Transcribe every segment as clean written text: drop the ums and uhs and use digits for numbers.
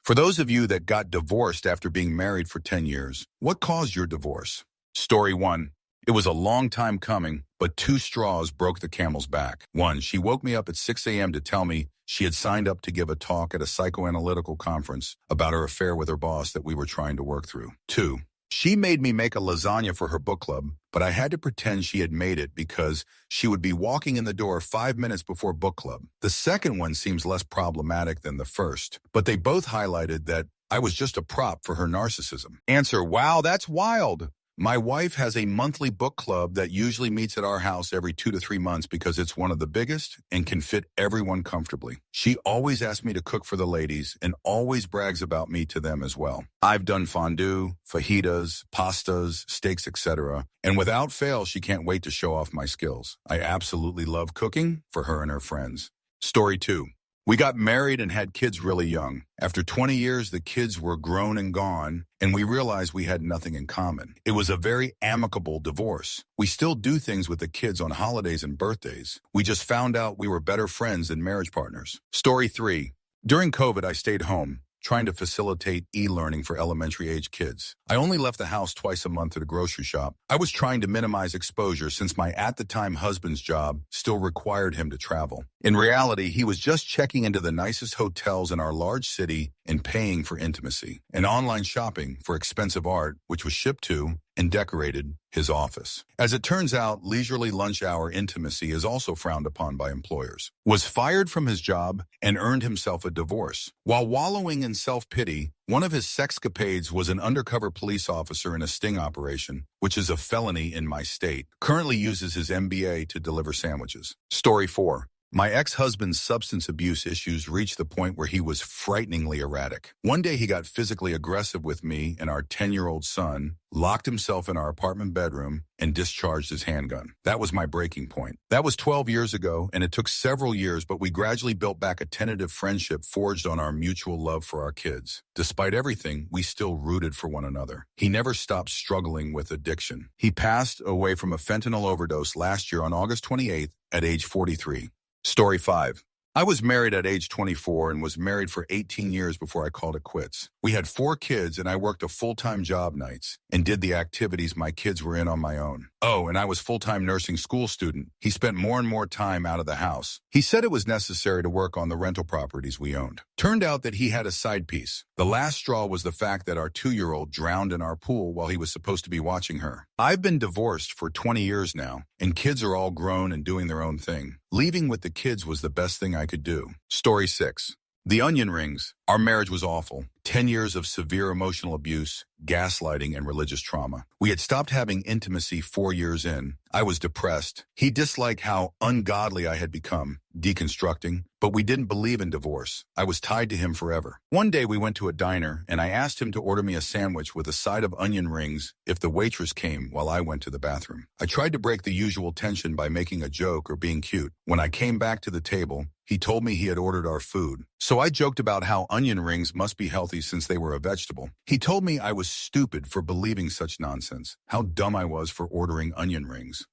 For those of you that got divorced after being married for 10 years, what caused your divorce? Story 1. It was a long time coming, but two straws broke the camel's back. 1. She woke me up at 6 a.m. to tell me she had signed up to give a talk at a psychoanalytical conference about her affair with her boss that we were trying to work through. 2. She made me make a lasagna for her book club, but I had to pretend she had made it because she would be walking in the door 5 minutes before book club. The second one seems less problematic than the first, but they both highlighted that I was just a prop for her narcissism. Answer: wow, that's wild. My wife has a monthly book club that usually meets at our house every 2 to 3 months because it's one of the biggest and can fit everyone comfortably. She always asks me to cook for the ladies and always brags about me to them as well. I've done fondue, fajitas, pastas, steaks, etc. And without fail, she can't wait to show off my skills. I absolutely love cooking for her and her friends. Story 2. We got married and had kids really young. After 20 years, the kids were grown and gone, and we realized we had nothing in common. It was a very amicable divorce. We still do things with the kids on holidays and birthdays. We just found out we were better friends than marriage partners. Story 3. During COVID, I stayed home, trying to facilitate e-learning for elementary-age kids. I only left the house twice a month at a grocery shop. I was trying to minimize exposure since my at-the-time husband's job still required him to travel. In reality, he was just checking into the nicest hotels in our large city and paying for intimacy, and online shopping for expensive art, which was shipped to and decorated his office. As it turns out, leisurely lunch hour intimacy is also frowned upon by employers. Was fired from his job and earned himself a divorce. While wallowing in self-pity, one of his sexcapades was an undercover police officer in a sting operation, which is a felony in my state. Currently uses his MBA to deliver sandwiches. Story 4. My ex-husband's substance abuse issues reached the point where he was frighteningly erratic. One day he got physically aggressive with me and our 10-year-old son, locked himself in our apartment bedroom, and discharged his handgun. That was my breaking point. That was 12 years ago, and it took several years, but we gradually built back a tentative friendship forged on our mutual love for our kids. Despite everything, we still rooted for one another. He never stopped struggling with addiction. He passed away from a fentanyl overdose last year on August 28th at age 43. Story 5. I was married at age 24 and was married for 18 years before I called it quits. We had 4 kids and I worked a full-time job nights and did the activities my kids were in on my own. Oh, and I was full-time nursing school student. He spent more and more time out of the house. He said it was necessary to work on the rental properties we owned. Turned out that he had a side piece. The last straw was the fact that our 2-year-old drowned in our pool while he was supposed to be watching her. I've been divorced for 20 years now, and kids are all grown and doing their own thing. Leaving with the kids was the best thing I could do. Story 6. The onion rings. Our marriage was awful. 10 years of severe emotional abuse, gaslighting, and religious trauma. We had stopped having intimacy 4 years in. I was depressed. He disliked how ungodly I had become, deconstructing, but we didn't believe in divorce. I was tied to him forever. One day we went to a diner, and I asked him to order me a sandwich with a side of onion rings if the waitress came while I went to the bathroom. I tried to break the usual tension by making a joke or being cute. When I came back to the table, he told me he had ordered our food. So I joked about how onion rings must be healthy since they were a vegetable. He told me I was stupid for believing such nonsense, how dumb I was for ordering onion rings.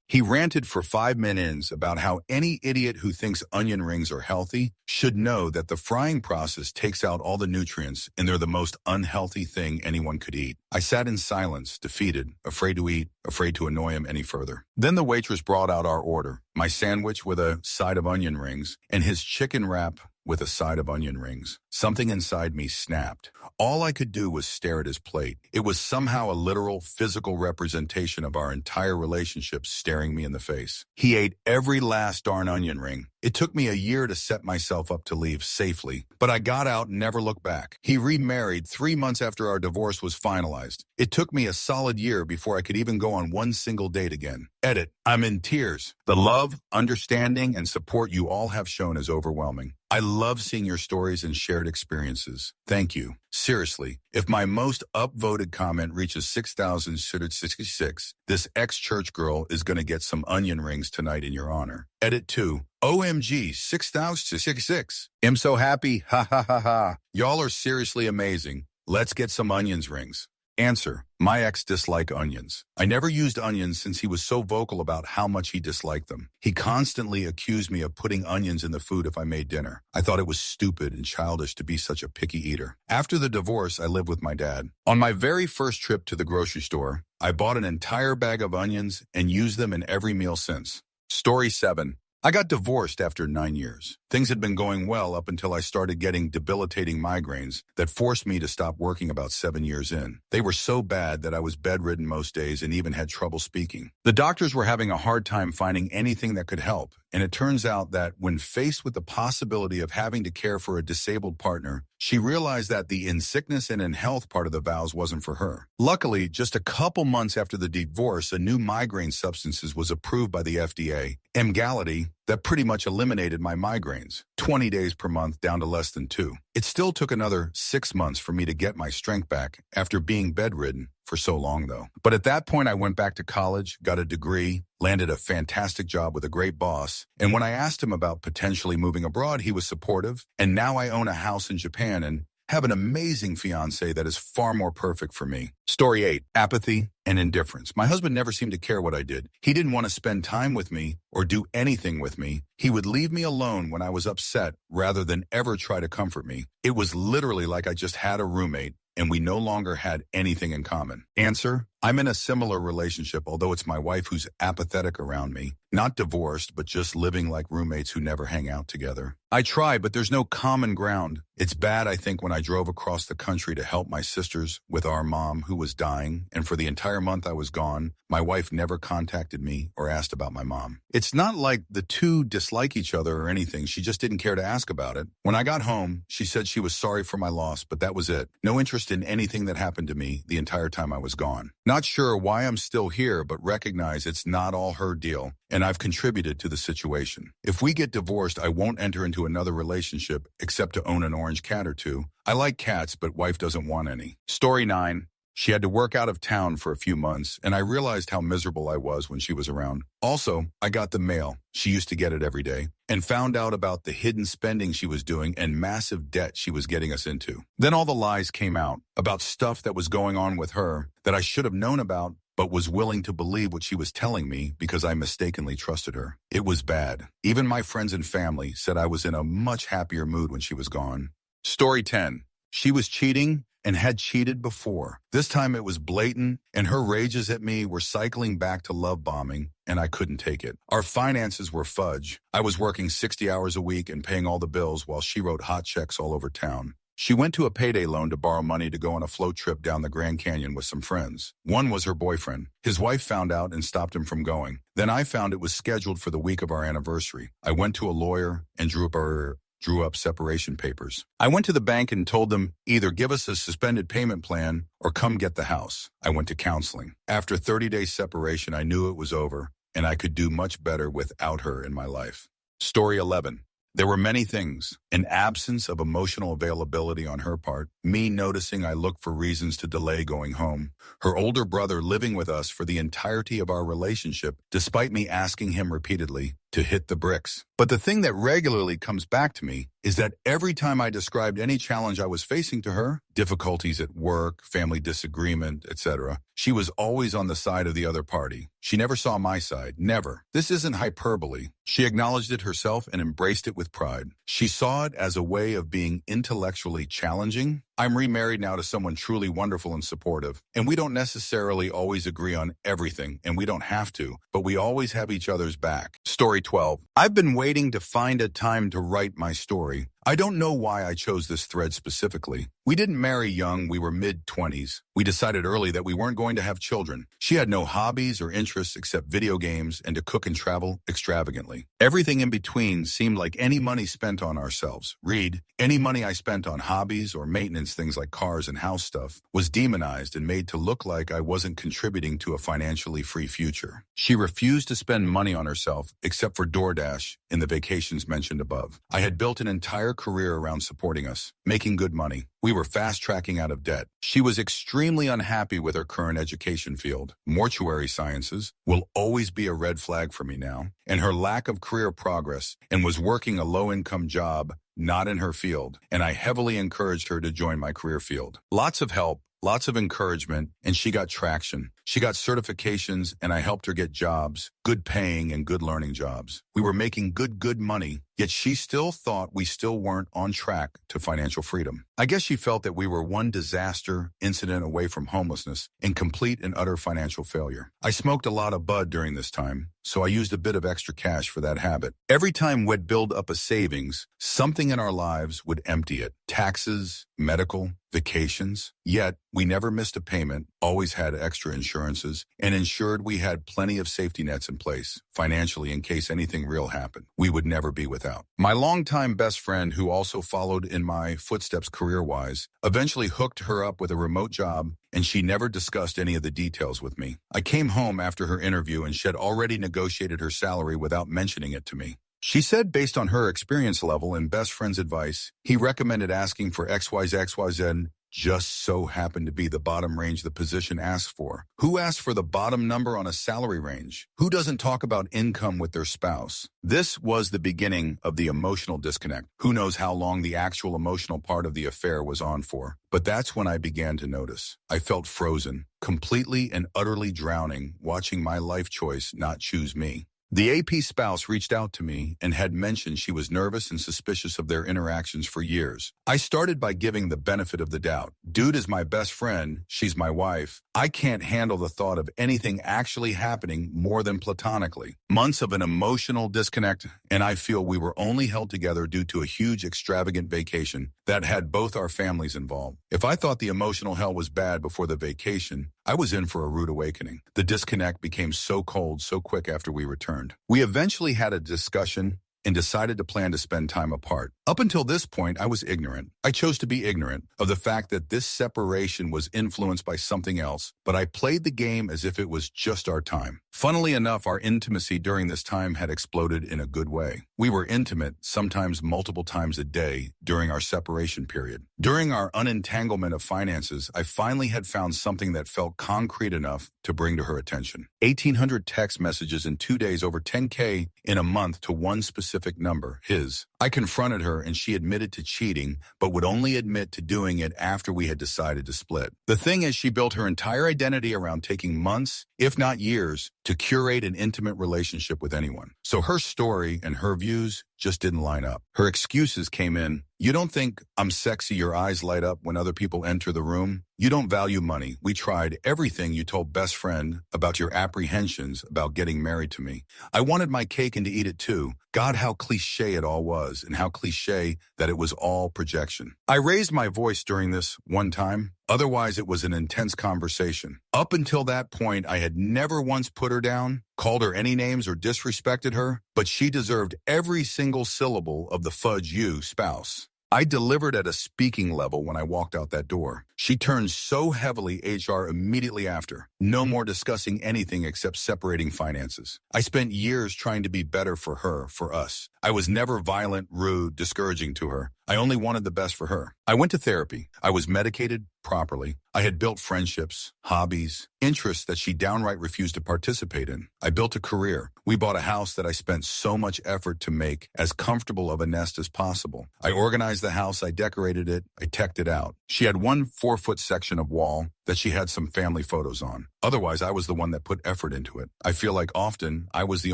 He ranted for 5 minutes about how any idiot who thinks onion rings are healthy should know that the frying process takes out all the nutrients and they're the most unhealthy thing anyone could eat. I sat in silence, defeated, afraid to eat, afraid to annoy him any further. Then the waitress brought out our order, my sandwich with a side of onion rings and his chicken wrap with a side of onion rings. Something inside me snapped. All I could do was stare at his plate. It was somehow a literal, physical representation of our entire relationship staring me in the face. He ate every last darn onion ring. It took me a year to set myself up to leave safely, but I got out and never looked back. He remarried 3 months after our divorce was finalized. It took me a solid year before I could even go on one single date again. Edit. I'm in tears. The love, understanding, and support you all have shown is overwhelming. I love seeing your stories and shared experiences. Thank you. Seriously, if my most upvoted comment reaches 6,666, this ex-church girl is going to get some onion rings tonight in your honor. Edit 2. OMG, 6,666. I'm so happy. Ha ha ha ha. Y'all are seriously amazing. Let's get some onions rings. Answer: my ex disliked onions. I never used onions since he was so vocal about how much he disliked them. He constantly accused me of putting onions in the food if I made dinner. I thought it was stupid and childish to be such a picky eater. After the divorce, I lived with my dad. On my very first trip to the grocery store, I bought an entire bag of onions and used them in every meal since. Story 7. I got divorced after 9 years. Things had been going well up until I started getting debilitating migraines that forced me to stop working about 7 years in. They were so bad that I was bedridden most days and even had trouble speaking. The doctors were having a hard time finding anything that could help, and it turns out that when faced with the possibility of having to care for a disabled partner, she realized that the in sickness and in health part of the vows wasn't for her. Luckily, just a couple months after the divorce, a new migraine substance was approved by the FDA, Emgality, that pretty much eliminated my migraines, 20 days per month down to less than 2. It still took another 6 months for me to get my strength back after being bedridden for so long, though. But at that point, I went back to college, got a degree, landed a fantastic job with a great boss, and when I asked him about potentially moving abroad, he was supportive, and now I own a house in Japan and have an amazing fiancé that is far more perfect for me. Story 8. Apathy and indifference. My husband never seemed to care what I did. He didn't want to spend time with me or do anything with me. He would leave me alone when I was upset rather than ever try to comfort me. It was literally like I just had a roommate and we no longer had anything in common. Answer: I'm in a similar relationship, although it's my wife who's apathetic around me. Not divorced, but just living like roommates who never hang out together. I try, but there's no common ground. It's bad, I think, when I drove across the country to help my sisters with our mom who was dying, and for the entire month I was gone, my wife never contacted me or asked about my mom. It's not like the two dislike each other or anything. She just didn't care to ask about it. When I got home, she said she was sorry for my loss, but that was it. No interest in anything that happened to me the entire time I was gone. Not sure why I'm still here, but recognize it's not all her deal, and I've contributed to the situation. If we get divorced, I won't enter into another relationship except to own an orange cat or two. I like cats, but wife doesn't want any. Story 9. She had to work out of town for a few months, and I realized how miserable I was when she was around. Also, I got the mail. She used to get it every day, and found out about the hidden spending she was doing and massive debt she was getting us into. Then all the lies came out about stuff that was going on with her that I should have known about, but was willing to believe what she was telling me because I mistakenly trusted her. It was bad. Even my friends and family said I was in a much happier mood when she was gone. Story 10. She was cheating and had cheated before. This time it was blatant, and her rages at me were cycling back to love bombing, and I couldn't take it. Our finances were fudge. I was working 60 hours a week and paying all the bills while she wrote hot checks all over town. She went to a payday loan to borrow money to go on a float trip down the Grand Canyon with some friends. One was her boyfriend. His wife found out and stopped him from going. Then I found it was scheduled for the week of our anniversary. I went to a lawyer and drew up separation papers. I went to the bank and told them either give us a suspended payment plan or come get the house. I went to counseling. After 30 days separation, I knew it was over and I could do much better without her in my life. Story 11. There were many things: an absence of emotional availability on her part, me noticing I looked for reasons to delay going home, her older brother living with us for the entirety of our relationship, despite me asking him repeatedly to hit the bricks. But the thing that regularly comes back to me is that every time I described any challenge I was facing to her, difficulties at work, family disagreement, etc., she was always on the side of the other party. She never saw my side, never. This isn't hyperbole. She acknowledged it herself and embraced it with pride. She saw it as a way of being intellectually challenging. I'm remarried now to someone truly wonderful and supportive, and we don't necessarily always agree on everything, and we don't have to, but we always have each other's back. Story 12. I've been waiting to find a time to write my story. I don't know why I chose this thread specifically. We didn't marry young, we were mid-20s. We decided early that we weren't going to have children. She had no hobbies or interests except video games and to cook and travel extravagantly. Everything in between seemed like any money spent on ourselves. Read, any money I spent on hobbies or maintenance things like cars and house stuff was demonized and made to look like I wasn't contributing to a financially free future. She refused to spend money on herself except for DoorDash in the vacations mentioned above. I had built an entire career around supporting us, making good money. We were fast-tracking out of debt. She was extremely unhappy with her current education field. Mortuary sciences will always be a red flag for me now, and her lack of career progress, and was working a low-income job not in her field, and I heavily encouraged her to join my career field. Lots of help, lots of encouragement, and she got traction. She got certifications, and I helped her get jobs, good paying and good learning jobs. We were making good money, yet she still thought we still weren't on track to financial freedom. I guess she felt that we were one disaster incident away from homelessness and complete and utter financial failure. I smoked a lot of bud during this time, so I used a bit of extra cash for that habit. Every time we'd build up a savings, something in our lives would empty it. Taxes, medical, vacations. Yet, we never missed a payment, always had extra insurances, and ensured we had plenty of safety nets in place, financially in case anything real happened. We would never be without. My longtime best friend, who also followed in my footsteps career-wise, eventually hooked her up with a remote job, and she never discussed any of the details with me. I came home after her interview, and she had already negotiated her salary without mentioning it to me. She said based on her experience level and best friend's advice, he recommended asking for XYZ just so happened to be the bottom range the position asked for. Who asks for the bottom number on a salary range? Who doesn't talk about income with their spouse? This was the beginning of the emotional disconnect. Who knows how long the actual emotional part of the affair was on for? But that's when I began to notice. I felt frozen, completely and utterly drowning, watching my life choice not choose me. The AP spouse reached out to me and had mentioned she was nervous and suspicious of their interactions for years. I started by giving the benefit of the doubt. Dude is my best friend. She's my wife. I can't handle the thought of anything actually happening more than platonically. Months of an emotional disconnect, and I feel we were only held together due to a huge extravagant vacation that had both our families involved. If I thought the emotional hell was bad before the vacation, I was in for a rude awakening. The disconnect became so cold so quick after we returned. We eventually had a discussion and decided to plan to spend time apart. Up until this point, I was ignorant. I chose to be ignorant of the fact that this separation was influenced by something else, but I played the game as if it was just our time. Funnily enough, our intimacy during this time had exploded in a good way. We were intimate, sometimes multiple times a day, during our separation period. During our unentanglement of finances, I finally had found something that felt concrete enough to bring to her attention. 1,800 text messages in 2 days, over 10K in a month to one specific number, his. I confronted her and she admitted to cheating, but would only admit to doing it after we had decided to split. The thing is, she built her entire identity around taking months, if not years, to curate an intimate relationship with anyone. So her story and her views just didn't line up. Her excuses came in. You don't think I'm sexy, your eyes light up when other people enter the room? You don't value money. We tried everything you told best friend about your apprehensions about getting married to me. I wanted my cake and to eat it too. God, how cliche it all was, and how cliche that it was all projection. I raised my voice during this one time. Otherwise, it was an intense conversation. Up until that point, I had never once put her down, called her any names, or disrespected her, but she deserved every single syllable of the fudge you, spouse. I delivered at a speaking level when I walked out that door. She turned so heavily HR immediately after. No more discussing anything except separating finances. I spent years trying to be better for her, for us. I was never violent, rude, discouraging to her. I only wanted the best for her. I went to therapy. I was medicated properly. I had built friendships, hobbies, interests that she downright refused to participate in. I built a career. We bought a house that I spent so much effort to make as comfortable of a nest as possible. I organized the house, I decorated it, I teched it out. She had one 4-foot section of wall that she had some family photos on. Otherwise, I was the one that put effort into it. I feel like often I was the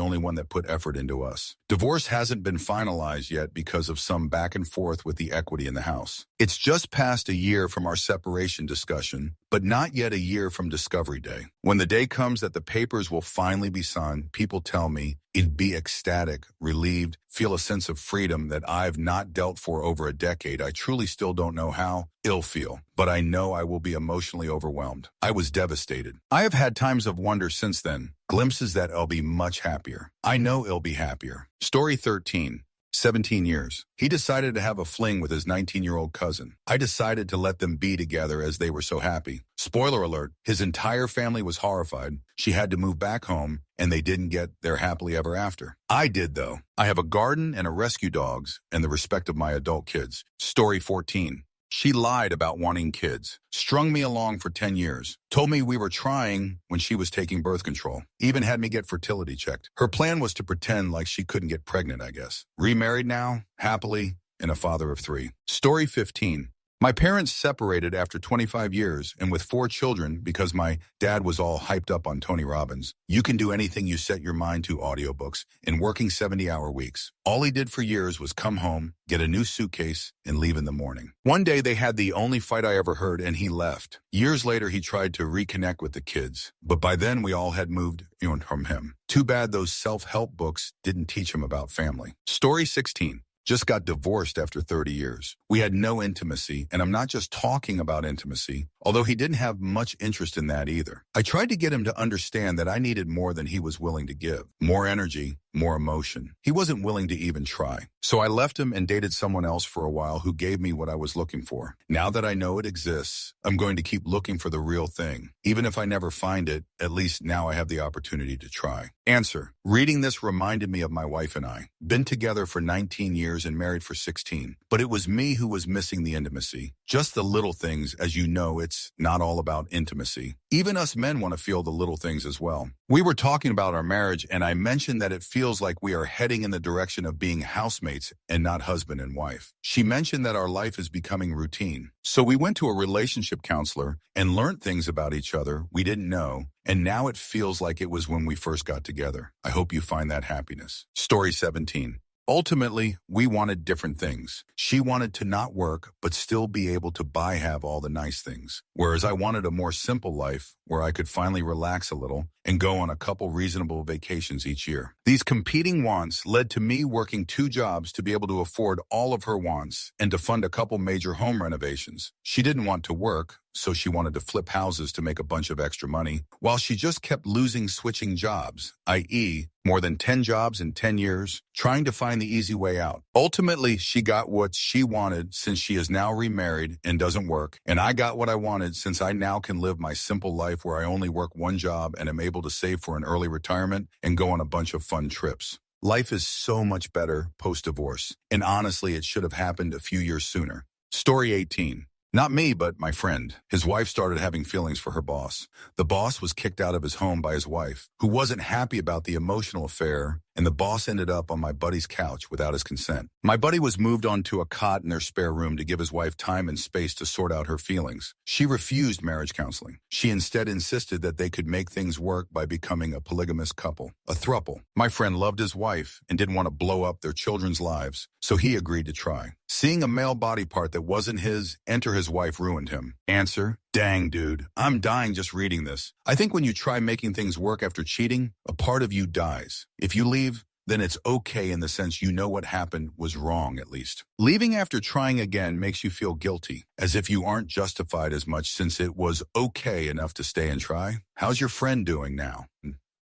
only one that put effort into us. Divorce hasn't been finalized yet because of some back and forth with the equity in the house. It's just past a year from our separation discussion, but not yet a year from discovery day. When the day comes that the papers will finally be signed, people tell me it'd be ecstatic, relieved, feel a sense of freedom that I've not dealt for over a decade. I truly still don't know how. Ill feel, but I know I will be emotionally overwhelmed. I was devastated. I have had times of wonder since then, glimpses that I'll be much happier. I know I'll be happier. Story 13. 17 years. He decided to have a fling with his 19-year-old cousin. I decided to let them be together as they were so happy. Spoiler alert, his entire family was horrified. She had to move back home, and they didn't get their happily ever after. I did, though. I have a garden and a rescue dogs and the respect of my adult kids. Story 14. She lied about wanting kids, strung me along for 10 years, told me we were trying when she was taking birth control, even had me get fertility checked. Her plan was to pretend like she couldn't get pregnant, I guess. Remarried now, happily, and a father of 3. Story 15. My parents separated after 25 years and with 4 children because my dad was all hyped up on Tony Robbins. You can do anything you set your mind to audiobooks in working 70-hour weeks. All he did for years was come home, get a new suitcase, and leave in the morning. One day they had the only fight I ever heard and he left. Years later he tried to reconnect with the kids, but by then we all had moved on from him. Too bad those self-help books didn't teach him about family. Story 16. Just got divorced after 30 years. We had no intimacy, and I'm not just talking about intimacy, although he didn't have much interest in that either. I tried to get him to understand that I needed more than he was willing to give. More energy, more emotion. He wasn't willing to even try. So I left him and dated someone else for a while who gave me what I was looking for. Now that I know it exists, I'm going to keep looking for the real thing. Even if I never find it, at least now I have the opportunity to try. Answer. Reading this reminded me of my wife and I. Been together for 19 years and married for 16. But it was me who was missing the intimacy. Just the little things, as you know, it's not all about intimacy. Even us men want to feel the little things as well. We were talking about our marriage and I mentioned that it feels like we are heading in the direction of being housemates and not husband and wife. She mentioned that our life is becoming routine. So we went to a relationship counselor and learned things about each other we didn't know, and now it feels like it was when we first got together. I hope you find that happiness. Story 17. Ultimately, we wanted different things. She wanted to not work, but still be able to have all the nice things. Whereas I wanted a more simple life where I could finally relax a little and go on a couple reasonable vacations each year. These competing wants led to me working 2 jobs to be able to afford all of her wants and to fund a couple major home renovations. She didn't want to work, so she wanted to flip houses to make a bunch of extra money, while she just kept switching jobs, i.e., more than 10 jobs in 10 years, trying to find the easy way out. Ultimately, she got what she wanted since she is now remarried and doesn't work, and I got what I wanted since I now can live my simple life where I only work 1 job and am able to save for an early retirement and go on a bunch of fun trips. Life is so much better post-divorce, and honestly, it should have happened a few years sooner. Story 18. Not me, but my friend. His wife started having feelings for her boss. The boss was kicked out of his home by his wife, who wasn't happy about the emotional affair, and the boss ended up on my buddy's couch without his consent. My buddy was moved onto a cot in their spare room to give his wife time and space to sort out her feelings. She refused marriage counseling. She instead insisted that they could make things work by becoming a polygamous couple, a throuple. My friend loved his wife and didn't want to blow up their children's lives, so he agreed to try. Seeing a male body part that wasn't his enter his wife ruined him. Answer. Dang, dude, I'm dying just reading this. I think when you try making things work after cheating, a part of you dies. If you leave, then it's okay in the sense you know what happened was wrong at least. Leaving after trying again makes you feel guilty, as if you aren't justified as much since it was okay enough to stay and try. How's your friend doing now?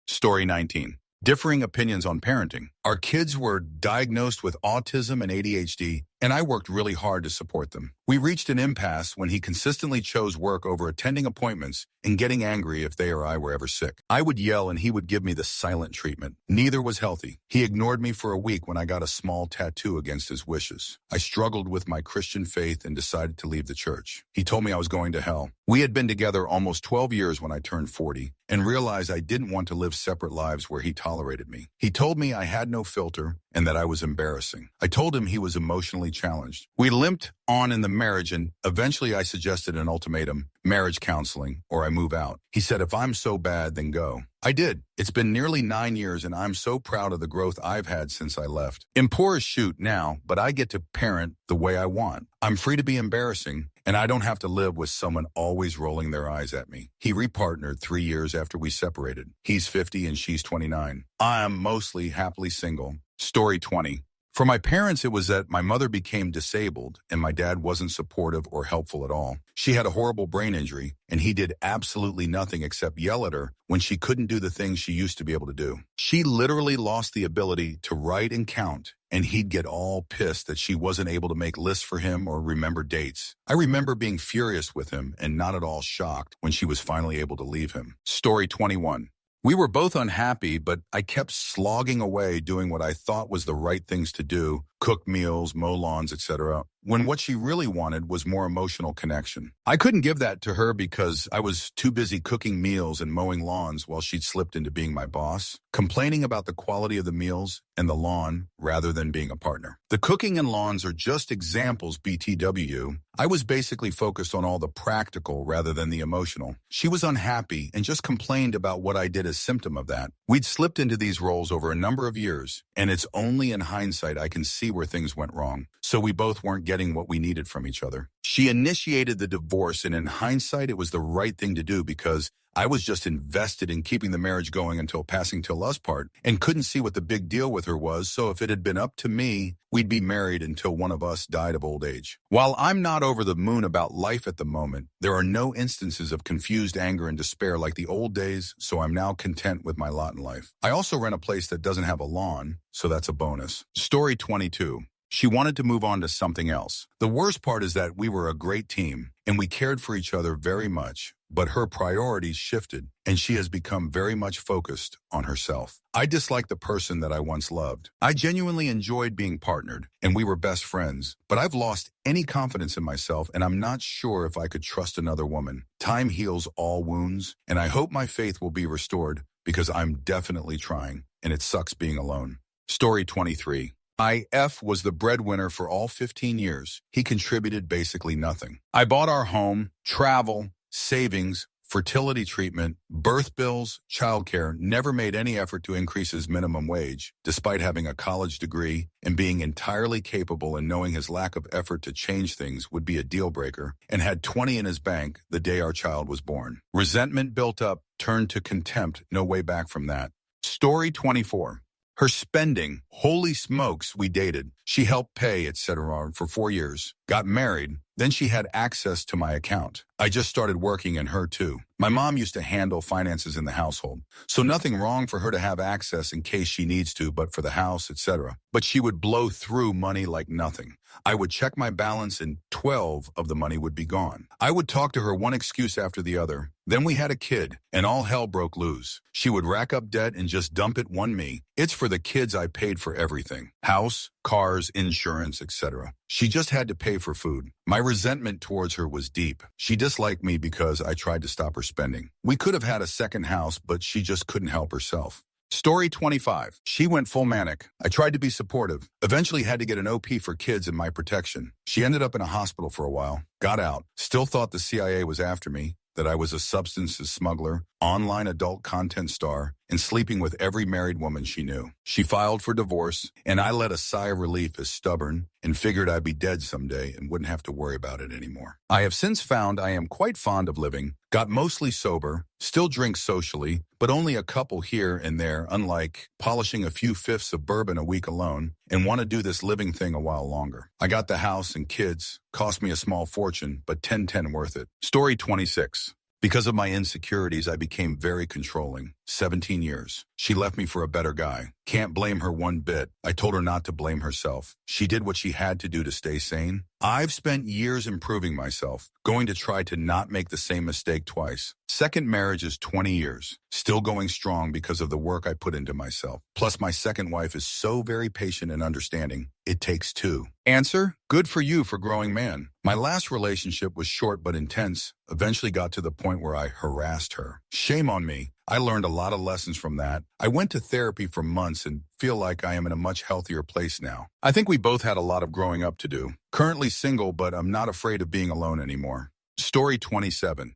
Story 19. Differing opinions on parenting. Our kids were diagnosed with autism and ADHD, and I worked really hard to support them. We reached an impasse when he consistently chose work over attending appointments and getting angry if they or I were ever sick. I would yell and he would give me the silent treatment. Neither was healthy. He ignored me for a week when I got a small tattoo against his wishes. I struggled with my Christian faith and decided to leave the church. He told me I was going to hell. We had been together almost 12 years when I turned 40 and realized I didn't want to live separate lives where he tolerated me. He told me I had no filter and that I was embarrassing. I told him he was emotionally challenged. We limped on in the marriage and eventually I suggested an ultimatum, marriage counseling, or I move out. He said, if I'm so bad, then go. I did. It's been nearly 9 years and I'm so proud of the growth I've had since I left. I'm poor as shoot now, but I get to parent the way I want. I'm free to be embarrassing and I don't have to live with someone always rolling their eyes at me. He repartnered 3 years after we separated. He's 50 and she's 29. I am mostly happily single. Story 20. For my parents, it was that my mother became disabled and my dad wasn't supportive or helpful at all. She had a horrible brain injury and he did absolutely nothing except yell at her when she couldn't do the things she used to be able to do. She literally lost the ability to write and count, and he'd get all pissed that she wasn't able to make lists for him or remember dates. I remember being furious with him and not at all shocked when she was finally able to leave him. Story 21. We were both unhappy, but I kept slogging away doing what I thought was the right things to do, cook meals, mow lawns, etc. when what she really wanted was more emotional connection. I couldn't give that to her because I was too busy cooking meals and mowing lawns while she'd slipped into being my boss, complaining about the quality of the meals and the lawn rather than being a partner. The cooking and lawns are just examples, BTW. I was basically focused on all the practical rather than the emotional. She was unhappy and just complained about what I did as symptom of that. We'd slipped into these roles over a number of years, and it's only in hindsight I can see where things went wrong. So we both weren't getting what we needed from each other. She initiated the divorce, and in hindsight, it was the right thing to do because I was just invested in keeping the marriage going until passing till us part and couldn't see what the big deal with her was, so if it had been up to me, we'd be married until one of us died of old age. While I'm not over the moon about life at the moment, there are no instances of confused anger and despair like the old days, so I'm now content with my lot in life. I also rent a place that doesn't have a lawn, so that's a bonus. Story 22. She wanted to move on to something else. The worst part is that we were a great team, and we cared for each other very much, but her priorities shifted, and she has become very much focused on herself. I dislike the person that I once loved. I genuinely enjoyed being partnered, and we were best friends, but I've lost any confidence in myself, and I'm not sure if I could trust another woman. Time heals all wounds, and I hope my faith will be restored because I'm definitely trying, and it sucks being alone. Story 23. IF was the breadwinner for all 15 years. He contributed basically nothing. I bought our home, travel, savings, fertility treatment, birth bills, childcare, never made any effort to increase his minimum wage, despite having a college degree and being entirely capable and knowing his lack of effort to change things would be a deal breaker, and had 20 in his bank the day our child was born. Resentment built up, turned to contempt, no way back from that. Story 24. Her spending, holy smokes, we dated. She helped pay, etc. for 4 years. Got married. Then she had access to my account. I just started working and her too. My mom used to handle finances in the household, so nothing wrong for her to have access in case she needs to, but for the house, etc. But she would blow through money like nothing. I would check my balance and 12 of the money would be gone. I would talk to her one excuse after the other. Then we had a kid, and all hell broke loose. She would rack up debt and just dump it on me. It's for the kids I paid for everything. House, cars, insurance, etc. She just had to pay for food. My resentment towards her was deep. She disliked me because I tried to stop her spending. We could have had a second house, but she just couldn't help herself. Story 25. She went full manic. I tried to be supportive. Eventually had to get an OP for kids in my protection. She ended up in a hospital for a while. Got out. Still thought the CIA was after me, that I was a substances smuggler, online adult content star, and sleeping with every married woman she knew. She filed for divorce, and I let a sigh of relief as stubborn and figured I'd be dead someday and wouldn't have to worry about it anymore. I have since found I am quite fond of living, got mostly sober, still drink socially, but only a couple here and there, unlike polishing a few fifths of bourbon a week alone, and want to do this living thing a while longer. I got the house and kids, cost me a small fortune, but 10-10 worth it. Story 26. Because of my insecurities, I became very controlling. 17 years. She left me for a better guy. Can't blame her one bit. I told her not to blame herself. She did what she had to do to stay sane. I've spent years improving myself, going to try to not make the same mistake twice. Second marriage is 20 years. Still going strong because of the work I put into myself. Plus, my second wife is so very patient and understanding. It takes two. Answer: good for you for growing man. My last relationship was short but intense. Eventually got to the point where I harassed her. Shame on me. I learned a lot of lessons from that. I went to therapy for months and feel like I am in a much healthier place now. I think we both had a lot of growing up to do. Currently single, but I'm not afraid of being alone anymore. Story 27.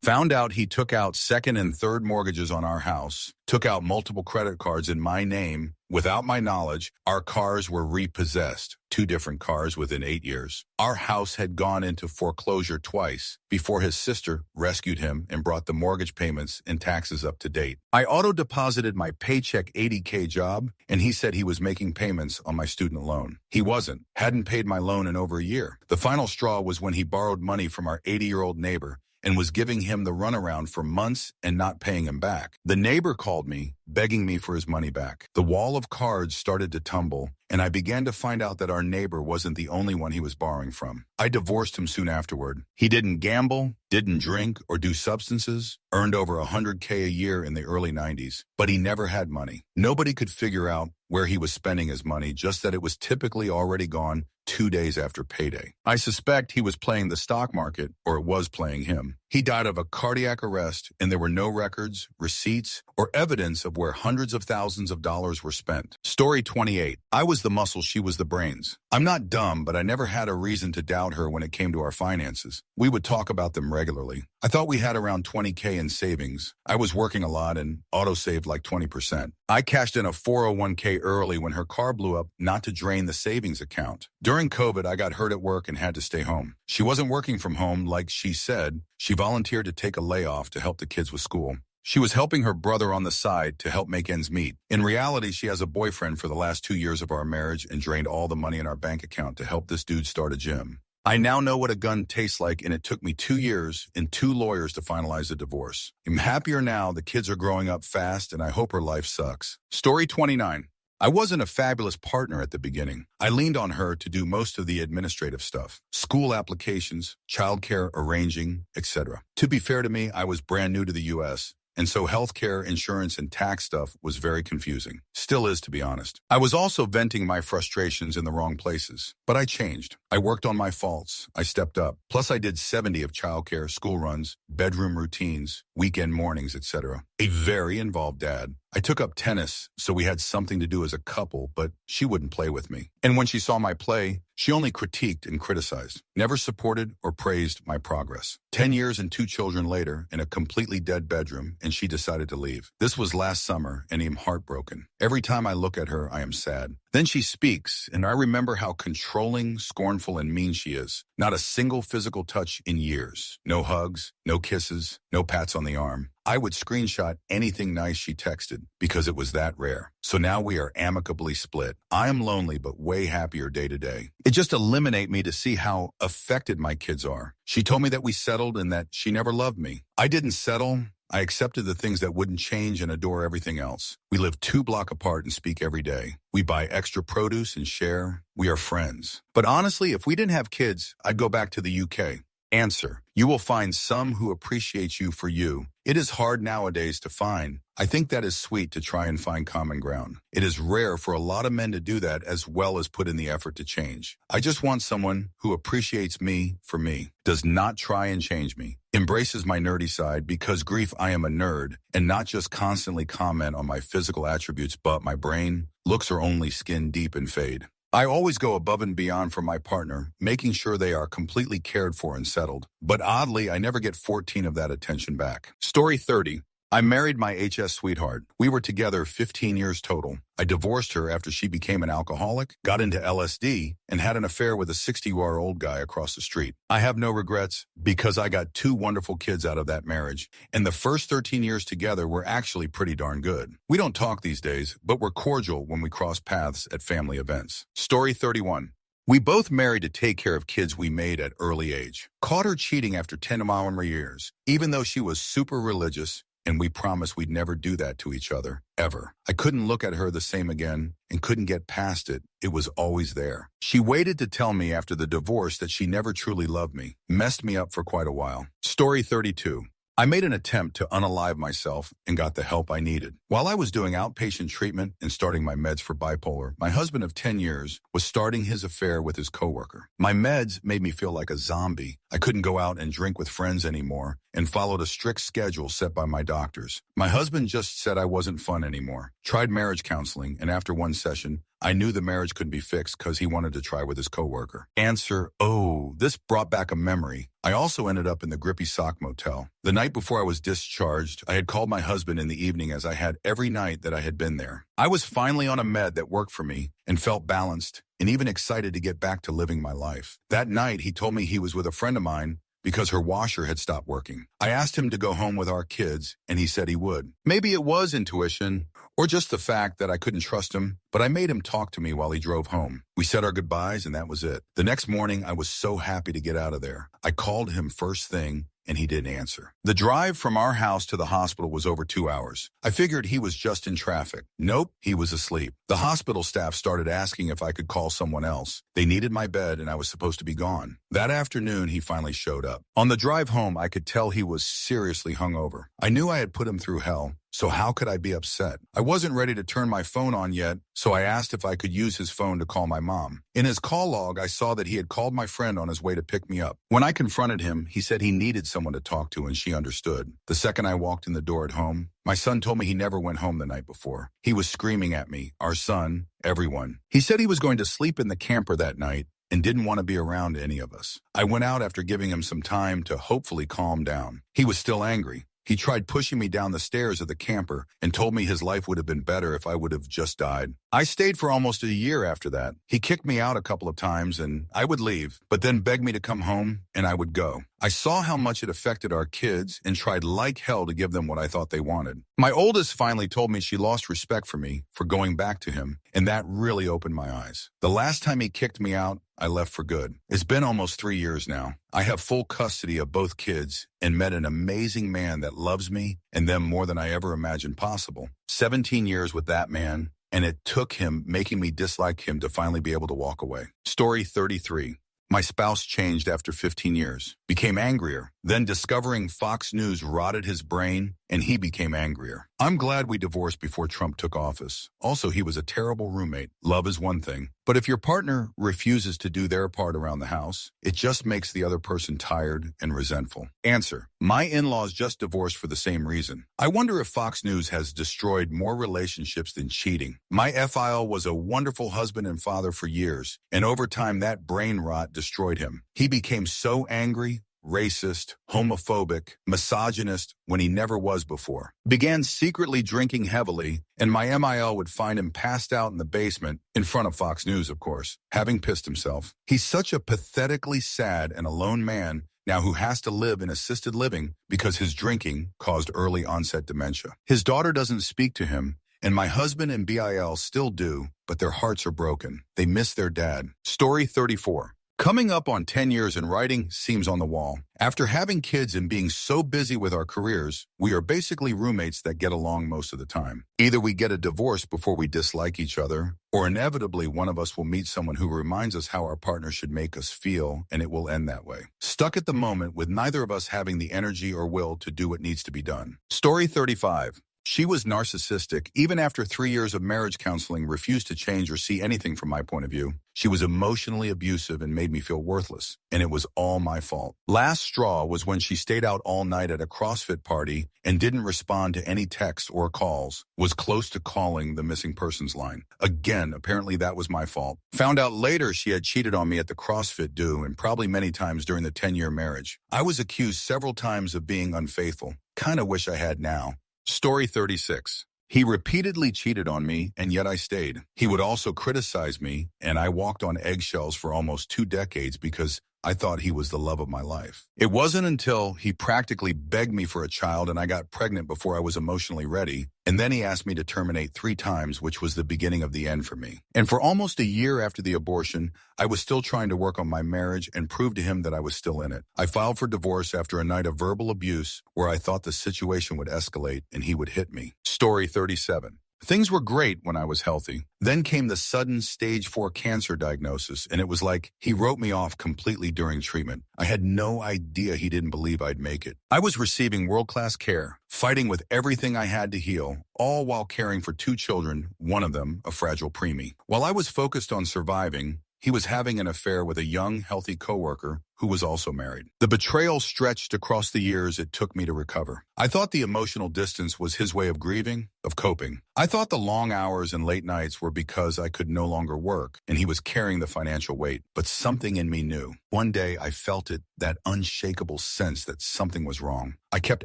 Found out he took out second and third mortgages on our house, took out multiple credit cards in my name. Without my knowledge, our cars were repossessed, 2 different cars within 8 years. Our house had gone into foreclosure twice before his sister rescued him and brought the mortgage payments and taxes up to date. I auto-deposited my paycheck $80K job, and he said he was making payments on my student loan. He wasn't. Hadn't paid my loan in over a year. The final straw was when he borrowed money from our 80-year-old neighbor and was giving him the runaround for months and not paying him back. The neighbor called me, begging me for his money back. The wall of cards started to tumble, and I began to find out that our neighbor wasn't the only one he was borrowing from. I divorced him soon afterward. He didn't gamble, didn't drink or do substances, earned over $100K a year in the early 90s, but he never had money. Nobody could figure out where he was spending his money, just that it was typically already gone 2 days after payday. I suspect he was playing the stock market, or it was playing him. He died of a cardiac arrest, and there were no records, receipts, or evidence of where hundreds of thousands of dollars were spent. Story 28. I was the muscle, she was the brains. I'm not dumb, but I never had a reason to doubt her when it came to our finances. We would talk about them regularly. I thought we had around $20K in savings. I was working a lot and auto-saved like 20%. I cashed in a 401K early when her car blew up, not to drain the savings account. During COVID, I got hurt at work and had to stay home. She wasn't working from home like she said. She volunteered to take a layoff to help the kids with school. She was helping her brother on the side to help make ends meet. In reality, she has a boyfriend for the last 2 years of our marriage and drained all the money in our bank account to help this dude start a gym. I now know what a gun tastes like, and it took me 2 years and 2 lawyers to finalize the divorce. I'm happier now, the kids are growing up fast, and I hope her life sucks. Story 29. I wasn't a fabulous partner at the beginning. I leaned on her to do most of the administrative stuff. School applications, childcare arranging, etc. To be fair to me, I was brand new to the U.S., and so healthcare, insurance, and tax stuff was very confusing. Still is, to be honest. I was also venting my frustrations in the wrong places. But I changed. I worked on my faults. I stepped up. Plus, I did 70 of childcare, school runs, bedroom routines, weekend mornings, etc. A very involved dad. I took up tennis, so we had something to do as a couple, but she wouldn't play with me. And when she saw my play, she only critiqued and criticized, never supported or praised my progress. 10 years and 2 children later, in a completely dead bedroom, and she decided to leave. This was last summer, and I'm heartbroken. Every time I look at her, I am sad. Then she speaks, and I remember how controlling, scornful, and mean she is. Not a single physical touch in years. No hugs, no kisses, no pats on the arm. I would screenshot anything nice she texted because it was that rare. So now we are amicably split. I am lonely but way happier day to day. It just eliminates me to see how affected my kids are. She told me that we settled and that she never loved me. I didn't settle. I accepted the things that wouldn't change and adore everything else. We live 2 blocks apart and speak every day. We buy extra produce and share. We are friends. But honestly, if we didn't have kids, I'd go back to the UK. Answer. You will find some who appreciate you for you. It is hard nowadays to find. I think that is sweet to try and find common ground. It is rare for a lot of men to do that as well as put in the effort to change. I just want someone who appreciates me for me, does not try and change me, embraces my nerdy side because grief I am a nerd, and not just constantly comment on my physical attributes but my brain, looks are only skin deep and fade. I always go above and beyond for my partner, making sure they are completely cared for and settled. But oddly, I never get 14 of that attention back. Story 30. I married my HS sweetheart. We were together 15 years total. I divorced her after she became an alcoholic, got into LSD, and had an affair with a 60-year-old guy across the street. I have no regrets because I got 2 wonderful kids out of that marriage, and the first 13 years together were actually pretty darn good. We don't talk these days, but we're cordial when we cross paths at family events. Story 31. We both married to take care of kids we made at early age. Caught her cheating after 10 more years, even though she was super religious, and we promised we'd never do that to each other, ever. I couldn't look at her the same again and couldn't get past it. It was always there. She waited to tell me after the divorce that she never truly loved me. Messed me up for quite a while. Story 32. I made an attempt to unalive myself and got the help I needed. While I was doing outpatient treatment and starting my meds for bipolar, my husband of 10 years was starting his affair with his coworker. My meds made me feel like a zombie. I couldn't go out and drink with friends anymore and followed a strict schedule set by my doctors. My husband just said I wasn't fun anymore. Tried marriage counseling, and after one session, I knew the marriage couldn't be fixed because he wanted to try with his coworker. Answer, oh, this brought back a memory. I also ended up in the Grippy Sock Motel. The night before I was discharged, I had called my husband in the evening as I had every night that I had been there. I was finally on a med that worked for me and felt balanced and even excited to get back to living my life. That night, he told me he was with a friend of mine because her washer had stopped working. I asked him to go home with our kids, and he said he would. Maybe it was intuition, or just the fact that I couldn't trust him, but I made him talk to me while he drove home. We said our goodbyes, and that was it. The next morning, I was so happy to get out of there. I called him first thing, and he didn't answer. The drive from our house to the hospital was over 2 hours. I figured he was just in traffic. Nope, he was asleep. The hospital staff started asking if I could call someone else. They needed my bed, and I was supposed to be gone. That afternoon, he finally showed up. On the drive home, I could tell he was seriously hungover. I knew I had put him through hell, so how could I be upset? I wasn't ready to turn my phone on yet, so I asked if I could use his phone to call my mom. In his call log, I saw that he had called my friend on his way to pick me up. When I confronted him, he said he needed someone to talk to and she understood. The second I walked in the door at home, my son told me he never went home the night before. He was screaming at me, our son, everyone. He said he was going to sleep in the camper that night and didn't want to be around any of us. I went out after giving him some time to hopefully calm down. He was still angry. He tried pushing me down the stairs of the camper and told me his life would have been better if I would have just died. I stayed for almost a year after that. He kicked me out a couple of times and I would leave, but then begged me to come home and I would go. I saw how much it affected our kids and tried like hell to give them what I thought they wanted. My oldest finally told me she lost respect for me for going back to him, and that really opened my eyes. The last time he kicked me out, I left for good. It's been almost 3 years now. I have full custody of both kids and met an amazing man that loves me and them more than I ever imagined possible. 17 years with that man, and it took him making me dislike him to finally be able to walk away. Story 33. My spouse changed after 15 years, became angrier. Then discovering Fox News rotted his brain, and he became angrier. I'm glad we divorced before Trump took office. Also, he was a terrible roommate. Love is one thing, but if your partner refuses to do their part around the house, it just makes the other person tired and resentful. Answer. My in-laws just divorced for the same reason. I wonder if Fox News has destroyed more relationships than cheating. My FIL was a wonderful husband and father for years, and over time that brain rot destroyed him. He became so angry, racist, homophobic, misogynist when he never was before. Began secretly drinking heavily, and my MIL would find him passed out in the basement, in front of Fox News, of course, having pissed himself. He's such a pathetically sad and alone man now who has to live in assisted living because his drinking caused early onset dementia. His daughter doesn't speak to him, and my husband and BIL still do, but their hearts are broken. They miss their dad. Story 34. Coming up on 10 years in writing seems on the wall. After having kids and being so busy with our careers, we are basically roommates that get along most of the time. Either we get a divorce before we dislike each other, or inevitably one of us will meet someone who reminds us how our partner should make us feel, and it will end that way. Stuck at the moment with neither of us having the energy or will to do what needs to be done. Story 35. She was narcissistic. Even after 3 years of marriage counseling, refused to change or see anything from my point of view. She was emotionally abusive and made me feel worthless, and it was all my fault. Last straw was when she stayed out all night at a CrossFit party and didn't respond to any texts or calls, was close to calling the missing persons line. Again, apparently that was my fault. Found out later she had cheated on me at the CrossFit do and probably many times during the 10-year marriage. I was accused several times of being unfaithful. Kind of wish I had now. Story 36. He repeatedly cheated on me, and yet I stayed. He would also criticize me, and I walked on eggshells for almost 2 decades because I thought he was the love of my life. It wasn't until he practically begged me for a child and I got pregnant before I was emotionally ready, and then he asked me to terminate 3 times, which was the beginning of the end for me. And for almost a year after the abortion, I was still trying to work on my marriage and prove to him that I was still in it. I filed for divorce after a night of verbal abuse where I thought the situation would escalate and he would hit me. Story 37. Things were great when I was healthy. Then came the sudden stage 4 cancer diagnosis, and it was like he wrote me off completely during treatment. I had no idea he didn't believe I'd make it. I was receiving world-class care, fighting with everything I had to heal, all while caring for 2 children, one of them a fragile preemie. While I was focused on surviving, he was having an affair with a young, healthy coworker who was also married. The betrayal stretched across the years it took me to recover. I thought the emotional distance was his way of grieving, of coping. I thought the long hours and late nights were because I could no longer work, and he was carrying the financial weight. But something in me knew. One day I felt it, that unshakable sense that something was wrong. I kept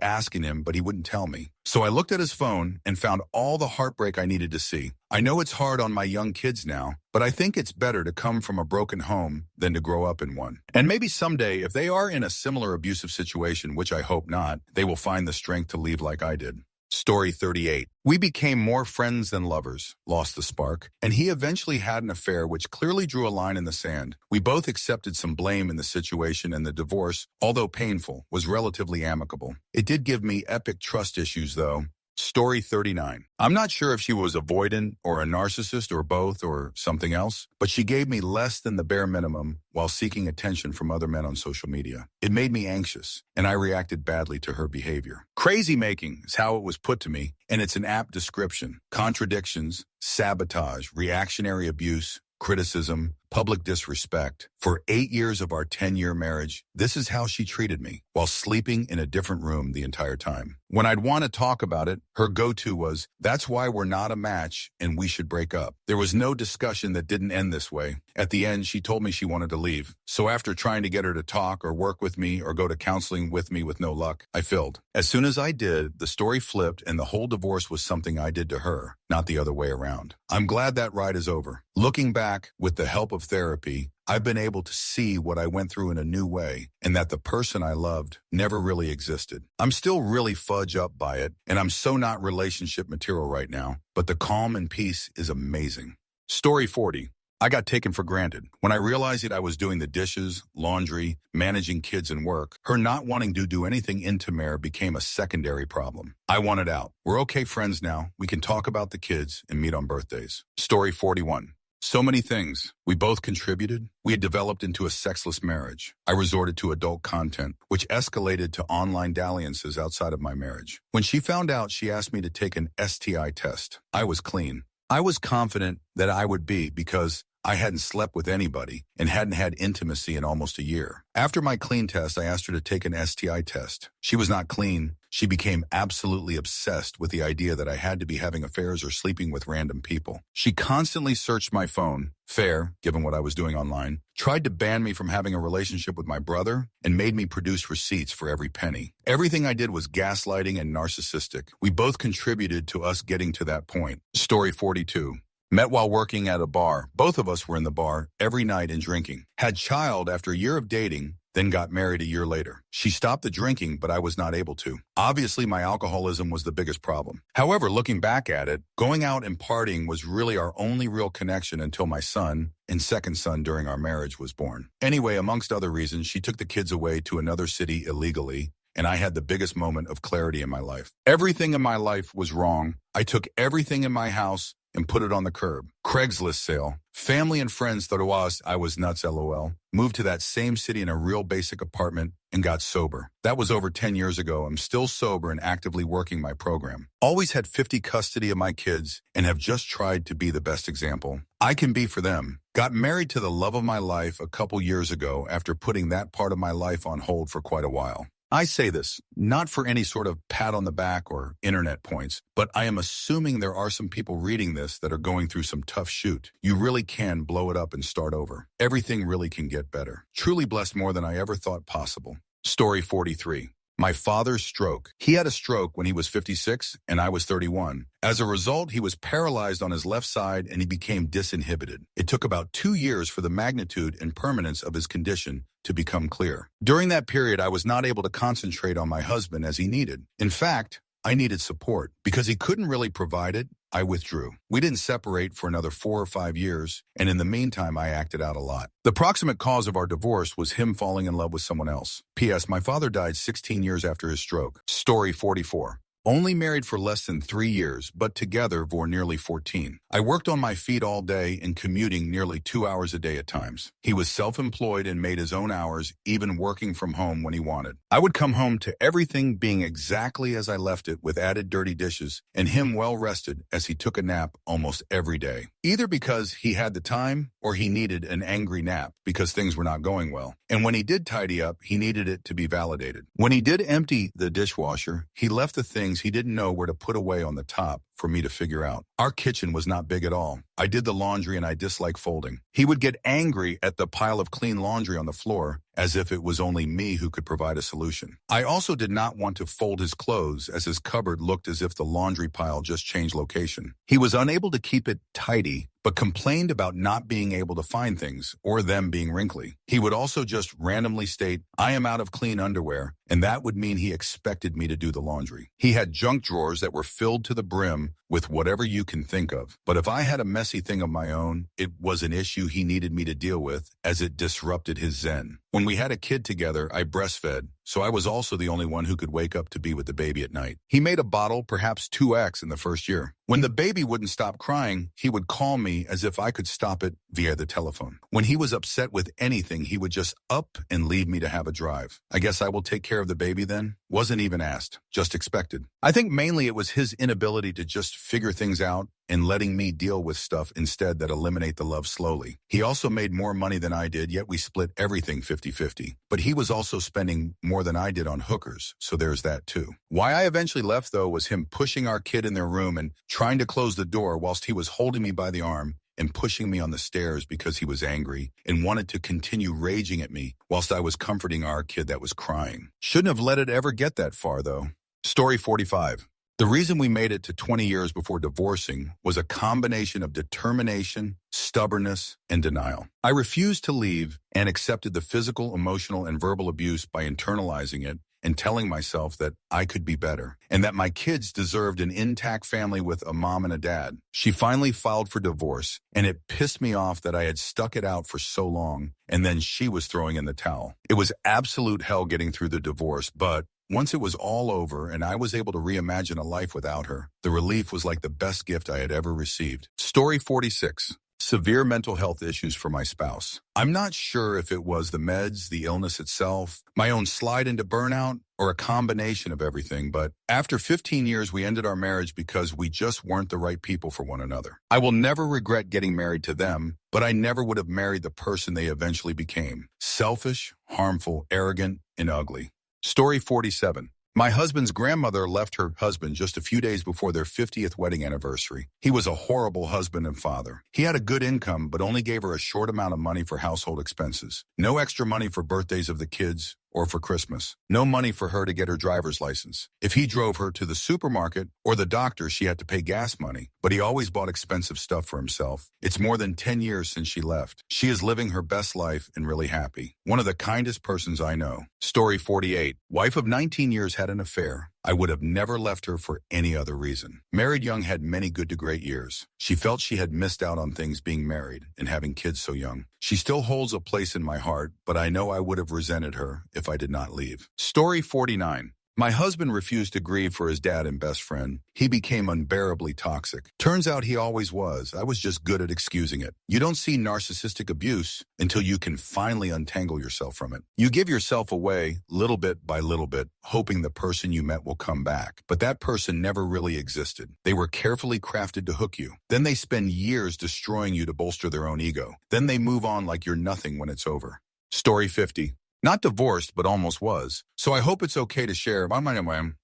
asking him, but he wouldn't tell me. So I looked at his phone and found all the heartbreak I needed to see. I know it's hard on my young kids now, but I think it's better to come from a broken home than to grow up in one. And maybe someday, if they are in a similar abusive situation, which I hope not, they will find the strength to leave like I did. Story 38. We became more friends than lovers, lost the spark, and he eventually had an affair which clearly drew a line in the sand. We both accepted some blame in the situation, and the divorce, although painful, was relatively amicable. It did give me epic trust issues, though. Story 39. I'm not sure if she was avoidant or a narcissist or both or something else, but she gave me less than the bare minimum while seeking attention from other men on social media. It made me anxious, and I reacted badly to her behavior. Crazy making is how it was put to me, and it's an apt description. Contradictions, sabotage, reactionary abuse, criticism, public disrespect. For 8 years of our 10-year marriage, this is how she treated me, while sleeping in a different room the entire time. When I'd want to talk about it, her go-to was, "That's why we're not a match and we should break up." There was no discussion that didn't end this way. At the end, she told me she wanted to leave. So after trying to get her to talk or work with me or go to counseling with me with no luck, I filled. As soon as I did, the story flipped and the whole divorce was something I did to her, not the other way around. I'm glad that ride is over. Looking back, with the help of therapy, I've been able to see what I went through in a new way and that the person I loved never really existed. I'm still really fudged up by it, and I'm so not relationship material right now, but the calm and peace is amazing. Story 40. I got taken for granted. When I realized that I was doing the dishes, laundry, managing kids and work, her not wanting to do anything intimate became a secondary problem. I wanted out. We're okay friends now. We can talk about the kids and meet on birthdays. Story 41. So many things. We both contributed. We had developed into a sexless marriage. I resorted to adult content, which escalated to online dalliances outside of my marriage. When she found out, she asked me to take an STI test. I was clean. I was confident that I would be because I hadn't slept with anybody and hadn't had intimacy in almost a year. After my clean test, I asked her to take an STI test. She was not clean. She became absolutely obsessed with the idea that I had to be having affairs or sleeping with random people. She constantly searched my phone, fair, given what I was doing online, tried to ban me from having a relationship with my brother, and made me produce receipts for every penny. Everything I did was gaslighting and narcissistic. We both contributed to us getting to that point. Story 42. Met while working at a bar. Both of us were in the bar every night and drinking. Had child after a year of dating, then got married a year later. She stopped the drinking, but I was not able to. Obviously, my alcoholism was the biggest problem. However, looking back at it, going out and partying was really our only real connection until my son and second son during our marriage was born. Anyway, amongst other reasons, she took the kids away to another city illegally, and I had the biggest moment of clarity in my life. Everything in my life was wrong. I took everything in my house and put it on the curb. Craigslist sale. Family and friends thought I was nuts, LOL. Moved to that same city in a real basic apartment and got sober. That was over 10 years ago. I'm still sober and actively working my program. Always had 50 custody of my kids and have just tried to be the best example I can be for them. Got married to the love of my life a couple years ago after putting that part of my life on hold for quite a while. I say this, not for any sort of pat on the back or internet points, but I am assuming there are some people reading this that are going through some tough shoot. You really can blow it up and start over. Everything really can get better. Truly blessed more than I ever thought possible. Story 43. My father's stroke. He had a stroke when he was 56 and I was 31. As a result, he was paralyzed on his left side and he became disinhibited. It took about 2 years for the magnitude and permanence of his condition to become clear. During that period, I was not able to concentrate on my husband as he needed. In fact, I needed support. Because he couldn't really provide it, I withdrew. We didn't separate for another 4 or 5 years, and in the meantime, I acted out a lot. The proximate cause of our divorce was him falling in love with someone else. P.S. My father died 16 years after his stroke. Story 44. Only married for less than 3 years, but together for nearly 14. I worked on my feet all day and commuting nearly 2 hours a day at times. He was self-employed and made his own hours, even working from home when he wanted. I would come home to everything being exactly as I left it with added dirty dishes and him well rested as he took a nap almost every day. Either because he had the time or he needed an angry nap because things were not going well. And when he did tidy up, he needed it to be validated. When he did empty the dishwasher, he left the things he didn't know where to put away on the top for me to figure out. Our kitchen was not big at all. I did the laundry and I dislike folding. He would get angry at the pile of clean laundry on the floor as if it was only me who could provide a solution. I also did not want to fold his clothes as his cupboard looked as if the laundry pile just changed location. He was unable to keep it tidy, but complained about not being able to find things or them being wrinkly. He would also just randomly state, "I am out of clean underwear," and that would mean he expected me to do the laundry. He had junk drawers that were filled to the brim with whatever you can think of. But if I had a messy thing of my own, it was an issue he needed me to deal with as it disrupted his zen. When we had a kid together, I breastfed, so I was also the only one who could wake up to be with the baby at night. He made a bottle, perhaps 2x in the first year. When the baby wouldn't stop crying, he would call me as if I could stop it via the telephone. When he was upset with anything, he would just up and leave me to have a drive. I guess I will take care of the baby then? Wasn't even asked, just expected. I think mainly it was his inability to just figure things out and letting me deal with stuff instead that eliminate the love slowly. He also made more money than I did, yet we split everything 50-50. But he was also spending more than I did on hookers, so there's that too. Why I eventually left, though, was him pushing our kid in their room and trying to close the door whilst he was holding me by the arm and pushing me on the stairs because he was angry and wanted to continue raging at me whilst I was comforting our kid that was crying. Shouldn't have let it ever get that far, though. Story 45. The reason we made it to 20 years before divorcing was a combination of determination, stubbornness, and denial. I refused to leave and accepted the physical, emotional, and verbal abuse by internalizing it and telling myself that I could be better and that my kids deserved an intact family with a mom and a dad. She finally filed for divorce, and it pissed me off that I had stuck it out for so long, and then she was throwing in the towel. It was absolute hell getting through the divorce, but once it was all over and I was able to reimagine a life without her, the relief was like the best gift I had ever received. Story 46. Severe mental health issues for my spouse. I'm not sure if it was the meds, the illness itself, my own slide into burnout, or a combination of everything, but after 15 years, we ended our marriage because we just weren't the right people for one another. I will never regret getting married to them, but I never would have married the person they eventually became. Selfish, harmful, arrogant, and ugly. Story 47. My husband's grandmother left her husband just a few days before their 50th wedding anniversary. He was a horrible husband and father. He had a good income, but only gave her a short amount of money for household expenses. No extra money for birthdays of the kids or for Christmas. No money for her to get her driver's license. If he drove her to the supermarket or the doctor, she had to pay gas money, but he always bought expensive stuff for himself. It's more than 10 years since she left. She is living her best life and really happy. One of the kindest persons I know. Story 48. Wife of 19 years had an affair. I would have never left her for any other reason. Married young had many good to great years. She felt she had missed out on things being married and having kids so young. She still holds a place in my heart, but I know I would have resented her if I did not leave. Story 49. My husband refused to grieve for his dad and best friend. He became unbearably toxic. Turns out he always was. I was just good at excusing it. You don't see narcissistic abuse until you can finally untangle yourself from it. You give yourself away little bit by little bit, hoping the person you met will come back. But that person never really existed. They were carefully crafted to hook you. Then they spend years destroying you to bolster their own ego. Then they move on like you're nothing when it's over. Story 50. Not divorced, but almost was. So I hope it's okay to share.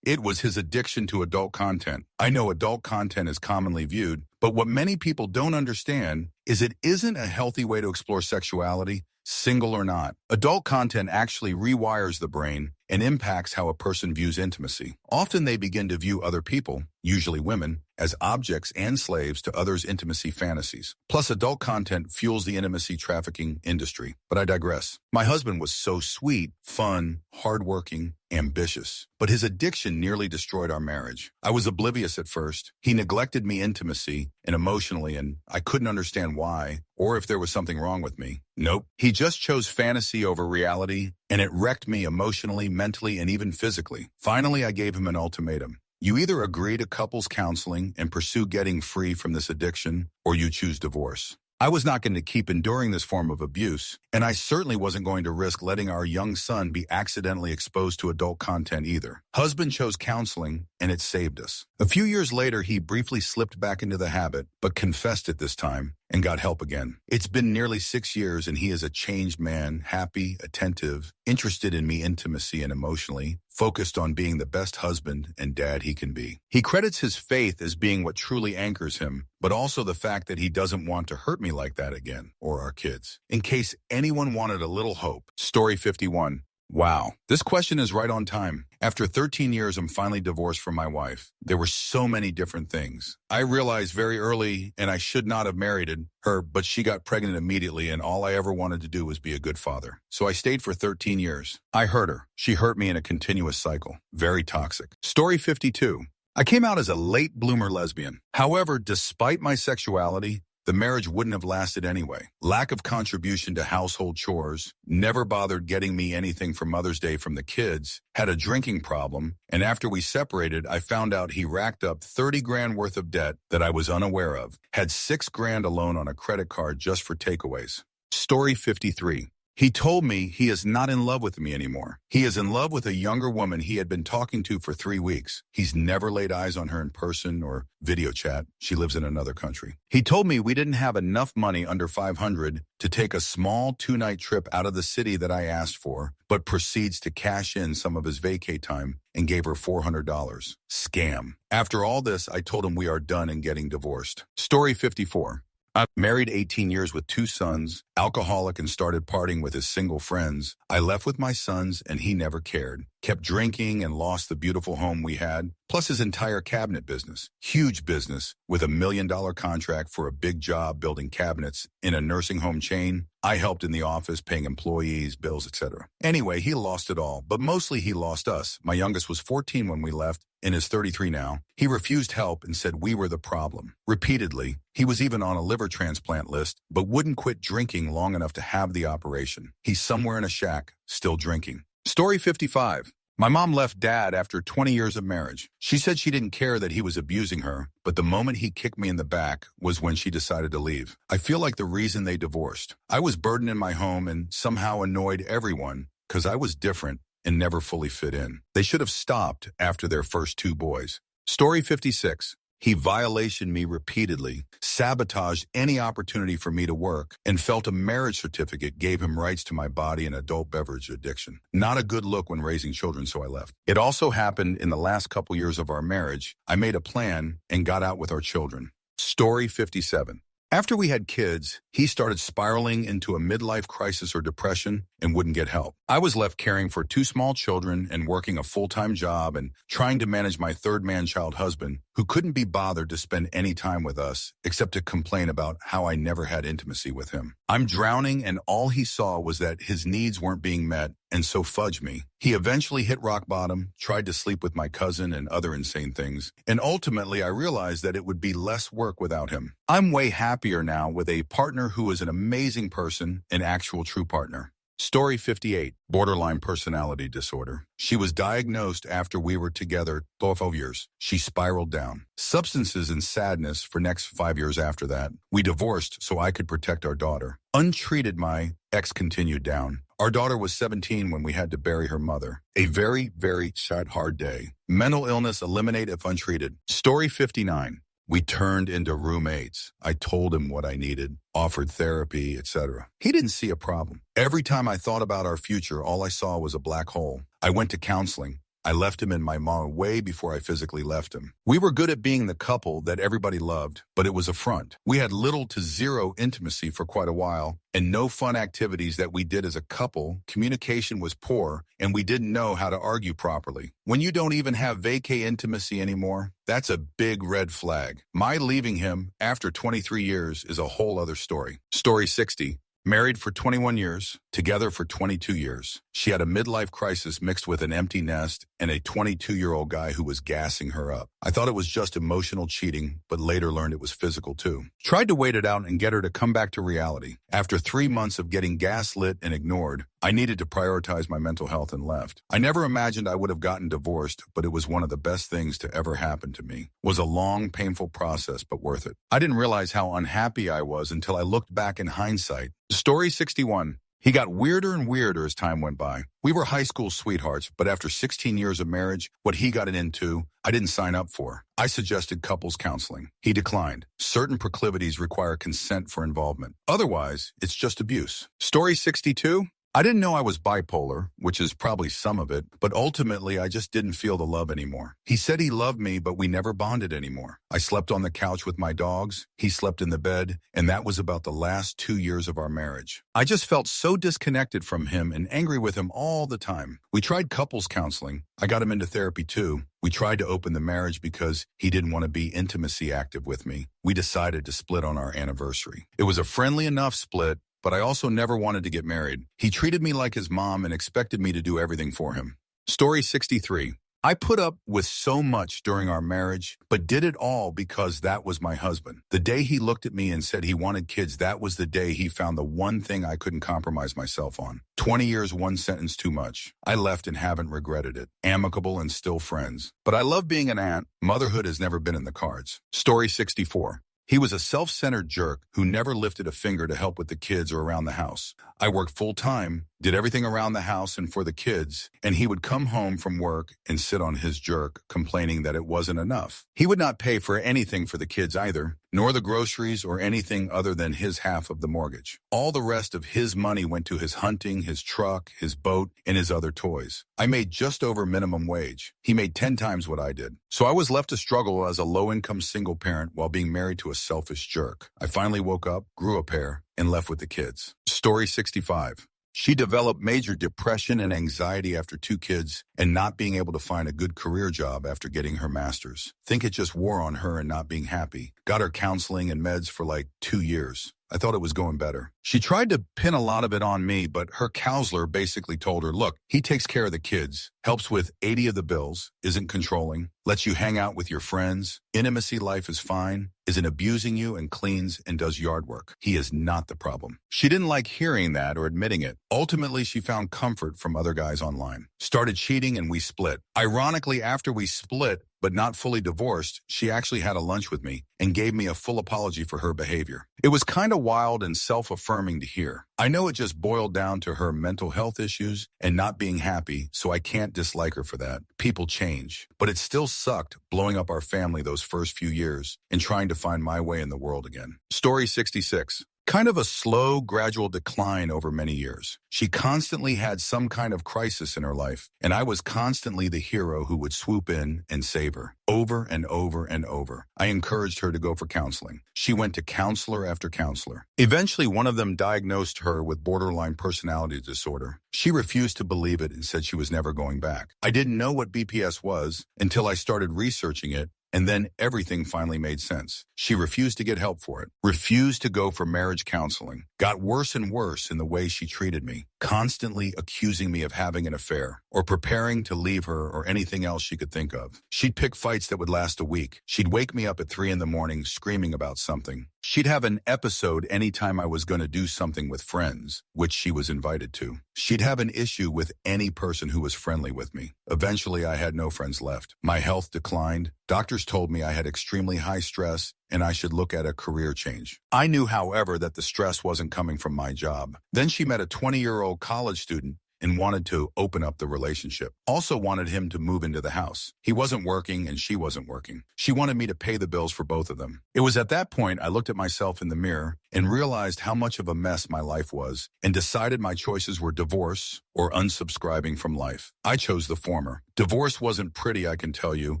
It was his addiction to adult content. I know adult content is commonly viewed, but what many people don't understand is it isn't a healthy way to explore sexuality, single or not. Adult content actually rewires the brain and impacts how a person views intimacy. Often they begin to view other people, usually women, as objects and slaves to others' intimacy fantasies. Plus, adult content fuels the intimacy trafficking industry. But I digress. My husband was so sweet, fun, hardworking, ambitious. But his addiction nearly destroyed our marriage. I was oblivious at first. He neglected me intimacy and emotionally, and I couldn't understand why or if there was something wrong with me. Nope. He just chose fantasy over reality, and it wrecked me emotionally, mentally, and even physically. Finally, I gave him an ultimatum. You either agree to couples counseling and pursue getting free from this addiction, or you choose divorce. I was not going to keep enduring this form of abuse, and I certainly wasn't going to risk letting our young son be accidentally exposed to adult content either. Husband chose counseling, and it saved us. A few years later, he briefly slipped back into the habit, but confessed it this time and got help again. It's been nearly 6 years, and he is a changed man, happy, attentive, interested in me intimacy and emotionally, focused on being the best husband and dad he can be. He credits his faith as being what truly anchors him, but also the fact that he doesn't want to hurt me like that again, or our kids. In case anyone wanted a little hope. Story 51. Wow, this question is right on time. After 13 years, I'm finally divorced from my wife. There were so many different things. I realized very early, and I should not have married her, but she got pregnant immediately, and all I ever wanted to do was be a good father. So I stayed for 13 years. I hurt her. She hurt me in a continuous cycle. Very toxic. Story 52. I came out as a late bloomer lesbian. However, despite my sexuality, the marriage wouldn't have lasted anyway. Lack of contribution to household chores, never bothered getting me anything for Mother's Day from the kids, had a drinking problem, and after we separated, I found out he racked up 30 grand worth of debt that I was unaware of, had 6 grand alone on a credit card just for takeaways. Story 53. He told me he is not in love with me anymore. He is in love with a younger woman he had been talking to for 3 weeks. He's never laid eyes on her in person or video chat. She lives in another country. He told me we didn't have enough money under 500 to take a small 2-night trip out of the city that I asked for, but proceeds to cash in some of his vacay time and gave her $400. Scam. After all this, I told him we are done and getting divorced. Story 54. I'm married 18 years with 2 sons, alcoholic and started partying with his single friends. I left with my sons and he never cared. Kept drinking and lost the beautiful home we had, plus his entire cabinet business. Huge business with $1 million contract for a big job building cabinets in a nursing home chain. I helped in the office paying employees, bills, etc. Anyway, he lost it all, but mostly he lost us. My youngest was 14 when we left and is 33 now. He refused help and said we were the problem. Repeatedly, he was even on a liver transplant list, but wouldn't quit drinking long enough to have the operation. He's somewhere in a shack, still drinking. Story 55. My mom left Dad after 20 years of marriage. She said she didn't care that he was abusing her, but the moment he kicked me in the back was when she decided to leave. I feel like the reason they divorced. I was burdened in my home and somehow annoyed everyone because I was different and never fully fit in. They should have stopped after their first 2 boys. Story 56. He violated me repeatedly, sabotaged any opportunity for me to work, and felt a marriage certificate gave him rights to my body and adult beverage addiction. Not a good look when raising children, so I left. It also happened in the last couple years of our marriage. I made a plan and got out with our children. Story 57. After we had kids, he started spiraling into a midlife crisis or depression and wouldn't get help. I was left caring for 2 small children and working a full-time job and trying to manage my 3rd man-child husband who couldn't be bothered to spend any time with us except to complain about how I never had intimacy with him. I'm drowning and all he saw was that his needs weren't being met and so fudged me. He eventually hit rock bottom, tried to sleep with my cousin and other insane things, and ultimately I realized that it would be less work without him. I'm way happier now with a partner who is an amazing person, an actual true partner. Story 58. Borderline personality disorder. She was diagnosed after we were together 12 years. She spiraled down. Substances and sadness for next 5 years after that. We divorced so I could protect our daughter. Untreated, my ex continued down. Our daughter was 17 when we had to bury her mother. A very, very sad, hard day. Mental illness eliminate if untreated. Story 59. We turned into roommates. I told him what I needed, offered therapy, etc. He didn't see a problem. Every time I thought about our future, all I saw was a black hole. I went to counseling. I left him in my mom way before I physically left him. We were good at being the couple that everybody loved, but it was a front. We had little to zero intimacy for quite a while, and no fun activities that we did as a couple. Communication was poor, and we didn't know how to argue properly. When you don't even have vacay intimacy anymore, that's a big red flag. My leaving him after 23 years is a whole other story. Story 60. Married for 21 years, together for 22 years. She had a midlife crisis mixed with an empty nest and a 22-year-old guy who was gassing her up. I thought it was just emotional cheating, but later learned it was physical too. Tried to wait it out and get her to come back to reality. After 3 months of getting gaslit and ignored, I needed to prioritize my mental health and left. I never imagined I would have gotten divorced, but it was one of the best things to ever happen to me. It was a long, painful process, but worth it. I didn't realize how unhappy I was until I looked back in hindsight. Story 61. He got weirder and weirder as time went by. We were high school sweethearts, but after 16 years of marriage, what he got into, I didn't sign up for. I suggested couples counseling. He declined. Certain proclivities require consent for involvement. Otherwise, it's just abuse. Story 62. I didn't know I was bipolar, which is probably some of it, but ultimately I just didn't feel the love anymore. He said he loved me, but we never bonded anymore. I slept on the couch with my dogs, he slept in the bed, and that was about the last 2 years of our marriage. I just felt so disconnected from him and angry with him all the time. We tried couples counseling. I got him into therapy too. We tried to open the marriage because he didn't want to be intimacy active with me. We decided to split on our anniversary. It was a friendly enough split, but I also never wanted to get married. He treated me like his mom and expected me to do everything for him. Story 63. I put up with so much during our marriage, but did it all because that was my husband. The day he looked at me and said he wanted kids, that was the day he found the one thing I couldn't compromise myself on. 20 years, one sentence too much. I left and haven't regretted it. Amicable and still friends. But I love being an aunt. Motherhood has never been in the cards. Story 64. He was a self-centered jerk who never lifted a finger to help with the kids or around the house. I worked full-time, did everything around the house and for the kids, and he would come home from work and sit on his jerk, complaining that it wasn't enough. He would not pay for anything for the kids either, nor the groceries or anything other than his half of the mortgage. All the rest of his money went to his hunting, his truck, his boat, and his other toys. I made just over minimum wage. He made 10 times what I did. So I was left to struggle as a low-income single parent while being married to a selfish jerk. I finally woke up, grew a pair, and left with the kids. Story 65. She developed major depression and anxiety after 2 kids and not being able to find a good career job after getting her master's. Think it just wore on her and not being happy. Got her counseling and meds for like 2 years. I thought it was going better. She tried to pin a lot of it on me, but her counselor basically told her, look, he takes care of the kids, helps with 80 of the bills, isn't controlling, lets you hang out with your friends, intimacy life is fine, isn't abusing you, and cleans and does yard work. He is not the problem. She didn't like hearing that or admitting it. Ultimately, she found comfort from other guys online. Started cheating and we split. Ironically, after we split, but not fully divorced, she actually had a lunch with me and gave me a full apology for her behavior. It was kind of wild and self-affirming to hear. I know it just boiled down to her mental health issues and not being happy, so I can't dislike her for that. People change. But it still sucked blowing up our family those first few years and trying to find my way in the world again. Story 66. Kind of a slow, gradual decline over many years. She constantly had some kind of crisis in her life, and I was constantly the hero who would swoop in and save her, over and over and over. I encouraged her to go for counseling. She went to counselor after counselor. Eventually, one of them diagnosed her with borderline personality disorder. She refused to believe it and said she was never going back. I didn't know what BPS was until I started researching it, and then everything finally made sense. She refused to get help for it, refused to go for marriage counseling, got worse and worse in the way she treated me, constantly accusing me of having an affair or preparing to leave her or anything else she could think of. She'd pick fights that would last a week. She'd wake me up at 3 in the morning screaming about something. She'd have an episode anytime I was going to do something with friends, which she was invited to. She'd have an issue with any person who was friendly with me. Eventually, I had no friends left. My health declined. Doctors told me I had extremely high stress and I should look at a career change. I knew, however, that the stress wasn't coming from my job. Then she met a 20-year-old college student and wanted to open up the relationship. Also wanted him to move into the house. He wasn't working and she wasn't working. She wanted me to pay the bills for both of them. It was at that point I looked at myself in the mirror and realized how much of a mess my life was and decided my choices were divorce or unsubscribing from life. I chose the former. Divorce wasn't pretty, I can tell you,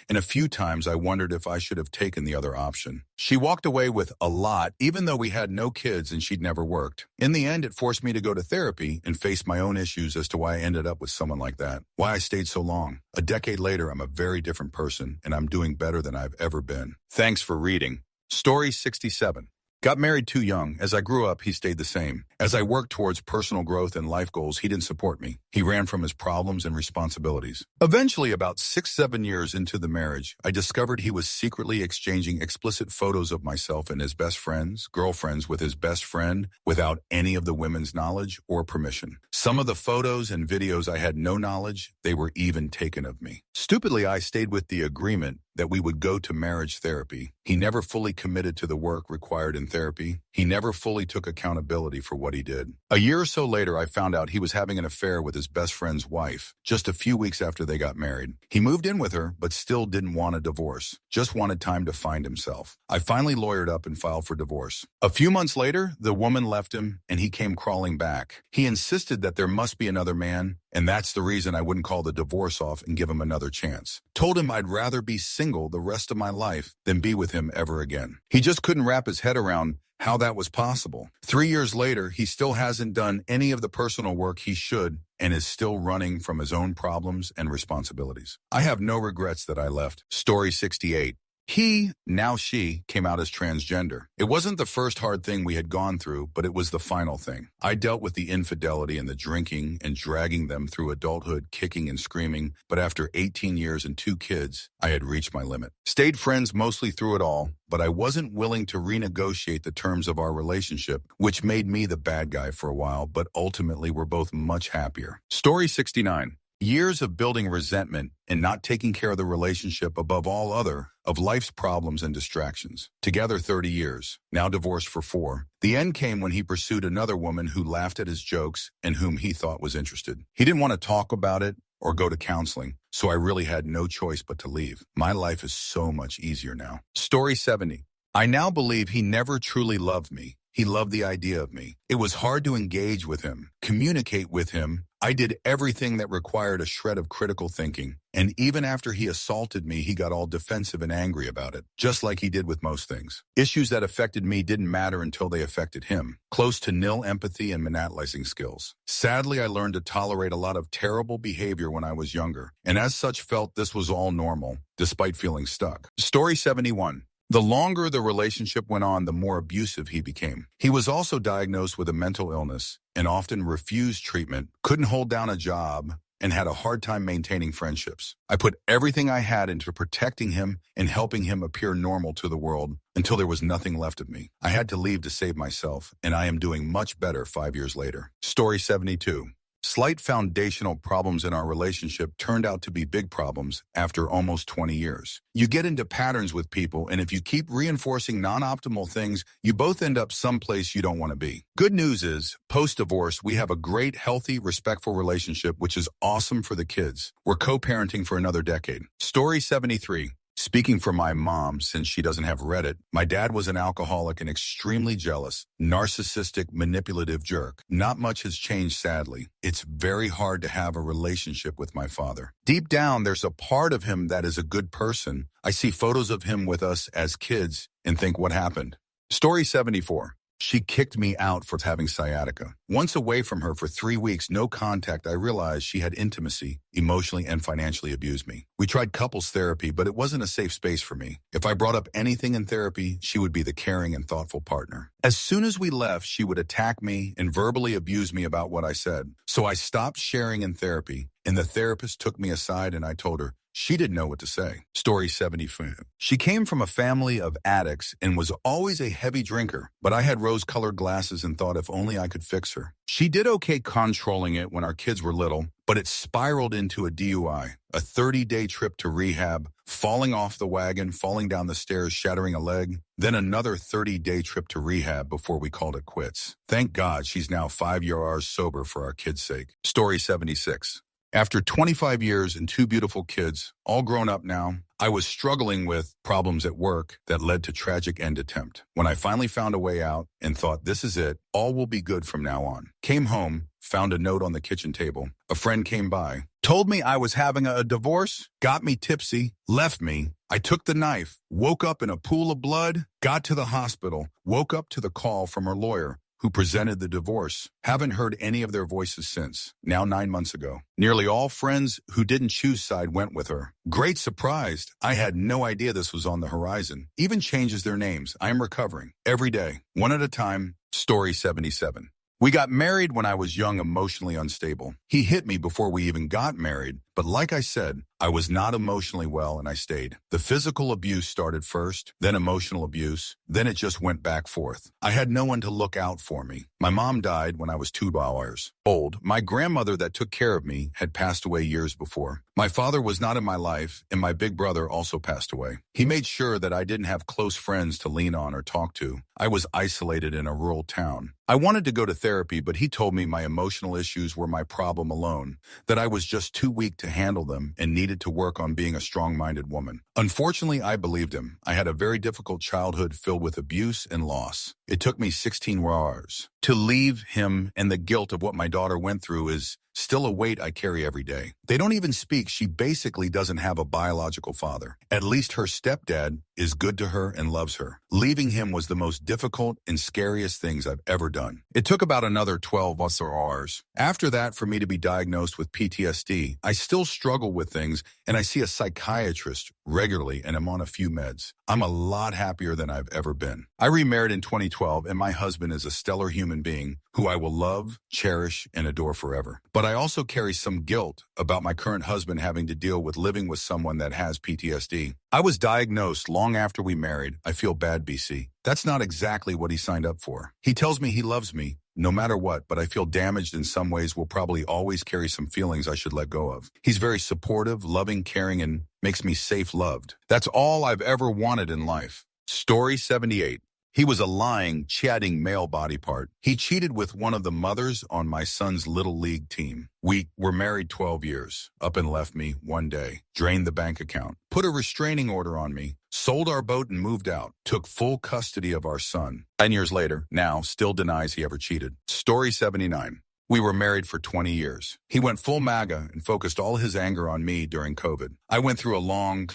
and a few times I wondered if I should have taken the other option. She walked away with a lot, even though we had no kids and she'd never worked. In the end, it forced me to go to therapy and face my own issues as to why I ended up with someone like that, why I stayed so long. A decade later, I'm a very different person, and I'm doing better than I've ever been. Thanks for reading. Story 67. Got married too young. As I grew up, he stayed the same. As I worked towards personal growth and life goals, he didn't support me. He ran from his problems and responsibilities. Eventually, about 6-7 years into the marriage, I discovered he was secretly exchanging explicit photos of myself and his best friends, girlfriends with his best friend without any of the women's knowledge or permission. Some of the photos and videos I had no knowledge, they were even taken of me. Stupidly, I stayed with the agreement that we would go to marriage therapy. He never fully committed to the work required in therapy. He never fully took accountability for what he did. A year or so later, I found out he was having an affair with his best friend's wife, just a few weeks after they got married. He moved in with her, but still didn't want a divorce, just wanted time to find himself. I finally lawyered up and filed for divorce. A few months later, the woman left him and he came crawling back. He insisted that there must be another man, and that's the reason I wouldn't call the divorce off and give him another chance. Told him I'd rather be single the rest of my life than be with him ever again. He just couldn't wrap his head around how that was possible. 3 years later, he still hasn't done any of the personal work he should and is still running from his own problems and responsibilities. I have no regrets that I left. Story 68. He, now she, came out as transgender. It wasn't the first hard thing we had gone through, but it was the final thing. I dealt with the infidelity and the drinking and dragging them through adulthood, kicking and screaming, but after 18 years and 2 kids, I had reached my limit. Stayed friends mostly through it all, but I wasn't willing to renegotiate the terms of our relationship, which made me the bad guy for a while, but ultimately we're both much happier. Story 69. Years of building resentment and not taking care of the relationship above all other of life's problems and distractions. Together 30 years, now divorced for 4. The end came when he pursued another woman who laughed at his jokes and whom he thought was interested. He didn't want to talk about it or go to counseling, so I really had no choice but to leave. My life is so much easier now. Story 70. I now believe he never truly loved me. He loved the idea of me. It was hard to engage with him, communicate with him. I did everything that required a shred of critical thinking, and even after he assaulted me, he got all defensive and angry about it, just like he did with most things. Issues that affected me didn't matter until they affected him. Close to nil empathy and monopolizing skills. Sadly, I learned to tolerate a lot of terrible behavior when I was younger, and as such felt this was all normal, despite feeling stuck. Story 71. The longer the relationship went on, the more abusive he became. He was also diagnosed with a mental illness and often refused treatment, couldn't hold down a job, and had a hard time maintaining friendships. I put everything I had into protecting him and helping him appear normal to the world until there was nothing left of me. I had to leave to save myself, and I am doing much better 5 years later. Story 72. Slight foundational problems in our relationship turned out to be big problems after almost 20 years. You get into patterns with people, and if you keep reinforcing non-optimal things, you both end up someplace you don't want to be. Good news is, post-divorce, we have a great, healthy, respectful relationship, which is awesome for the kids. We're co-parenting for another decade. Story 73. Speaking for my mom, since she doesn't have Reddit, my dad was an alcoholic and extremely jealous, narcissistic, manipulative jerk. Not much has changed, sadly. It's very hard to have a relationship with my father. Deep down, there's a part of him that is a good person. I see photos of him with us as kids and think, what happened? Story 74. She kicked me out for having sciatica. Once away from her for 3 weeks, no contact, I realized she had intimacy, emotionally and financially abused me. We tried couples therapy, but it wasn't a safe space for me. If I brought up anything in therapy, she would be the caring and thoughtful partner. As soon as we left, she would attack me and verbally abuse me about what I said. So I stopped sharing in therapy, and the therapist took me aside and I told her, she didn't know what to say. Story 75. She came from a family of addicts and was always a heavy drinker, but I had rose-colored glasses and thought if only I could fix her. She did okay controlling it when our kids were little, but it spiraled into a DUI, a 30-day trip to rehab, falling off the wagon, falling down the stairs, shattering a leg, then another 30-day trip to rehab before we called it quits. Thank God she's now 5 years sober for our kids' sake. Story 76. After 25 years and 2 beautiful kids, all grown up now, I was struggling with problems at work that led to tragic end attempt. When I finally found a way out and thought, this is it, all will be good from now on. Came home, found a note on the kitchen table. A friend came by, told me I was having a divorce, got me tipsy, left me. I took the knife, woke up in a pool of blood, got to the hospital, woke up to the call from her lawyer, who presented the divorce. Haven't heard any of their voices since, now 9 months ago. Nearly all friends who didn't choose side went with her. Great surprise. I had no idea this was on the horizon. Even changes their names. I am recovering. Every day, one at a time. Story 77. We got married when I was young, emotionally unstable. He hit me before we even got married, but like I said, I was not emotionally well and I stayed. The physical abuse started first, then emotional abuse, then it just went back forth. I had no one to look out for me. My mom died when I was 2 hours old. My grandmother that took care of me had passed away years before. My father was not in my life, and my big brother also passed away. He made sure that I didn't have close friends to lean on or talk to. I was isolated in a rural town. I wanted to go to therapy, but he told me my emotional issues were my problem alone, that I was just too weak to handle them and needed to work on being a strong-minded woman. Unfortunately, I believed him. I had a very difficult childhood filled with abuse and loss. It took me 16 hours to leave him, and the guilt of what my daughter went through is still a weight I carry every day. They don't even speak. She basically doesn't have a biological father. At least her stepdad is good to her and loves her. Leaving him was the most difficult and scariest things I've ever done. It took about another 12 hours. After that, for me to be diagnosed with PTSD, I still struggle with things, and I see a psychiatrist regularly and am on a few meds. I'm a lot happier than I've ever been. I remarried in 2012, and my husband is a stellar human being who I will love, cherish, and adore forever. But I also carry some guilt about my current husband having to deal with living with someone that has PTSD. I was diagnosed long after we married. I feel bad, BC. That's not exactly what he signed up for. He tells me he loves me, no matter what, but I feel damaged in some ways, will probably always carry some feelings I should let go of. He's very supportive, loving, caring, and makes me safe loved. That's all I've ever wanted in life. Story 78. He was a lying, chatting male body part. He cheated with one of the mothers on my son's little league team. We were married 12 years, up and left me one day, drained the bank account, put a restraining order on me, sold our boat and moved out, took full custody of our son. 10 years later, now still denies he ever cheated. Story 79. We were married for 20 years. He went full MAGA and focused all his anger on me during COVID. I went through a long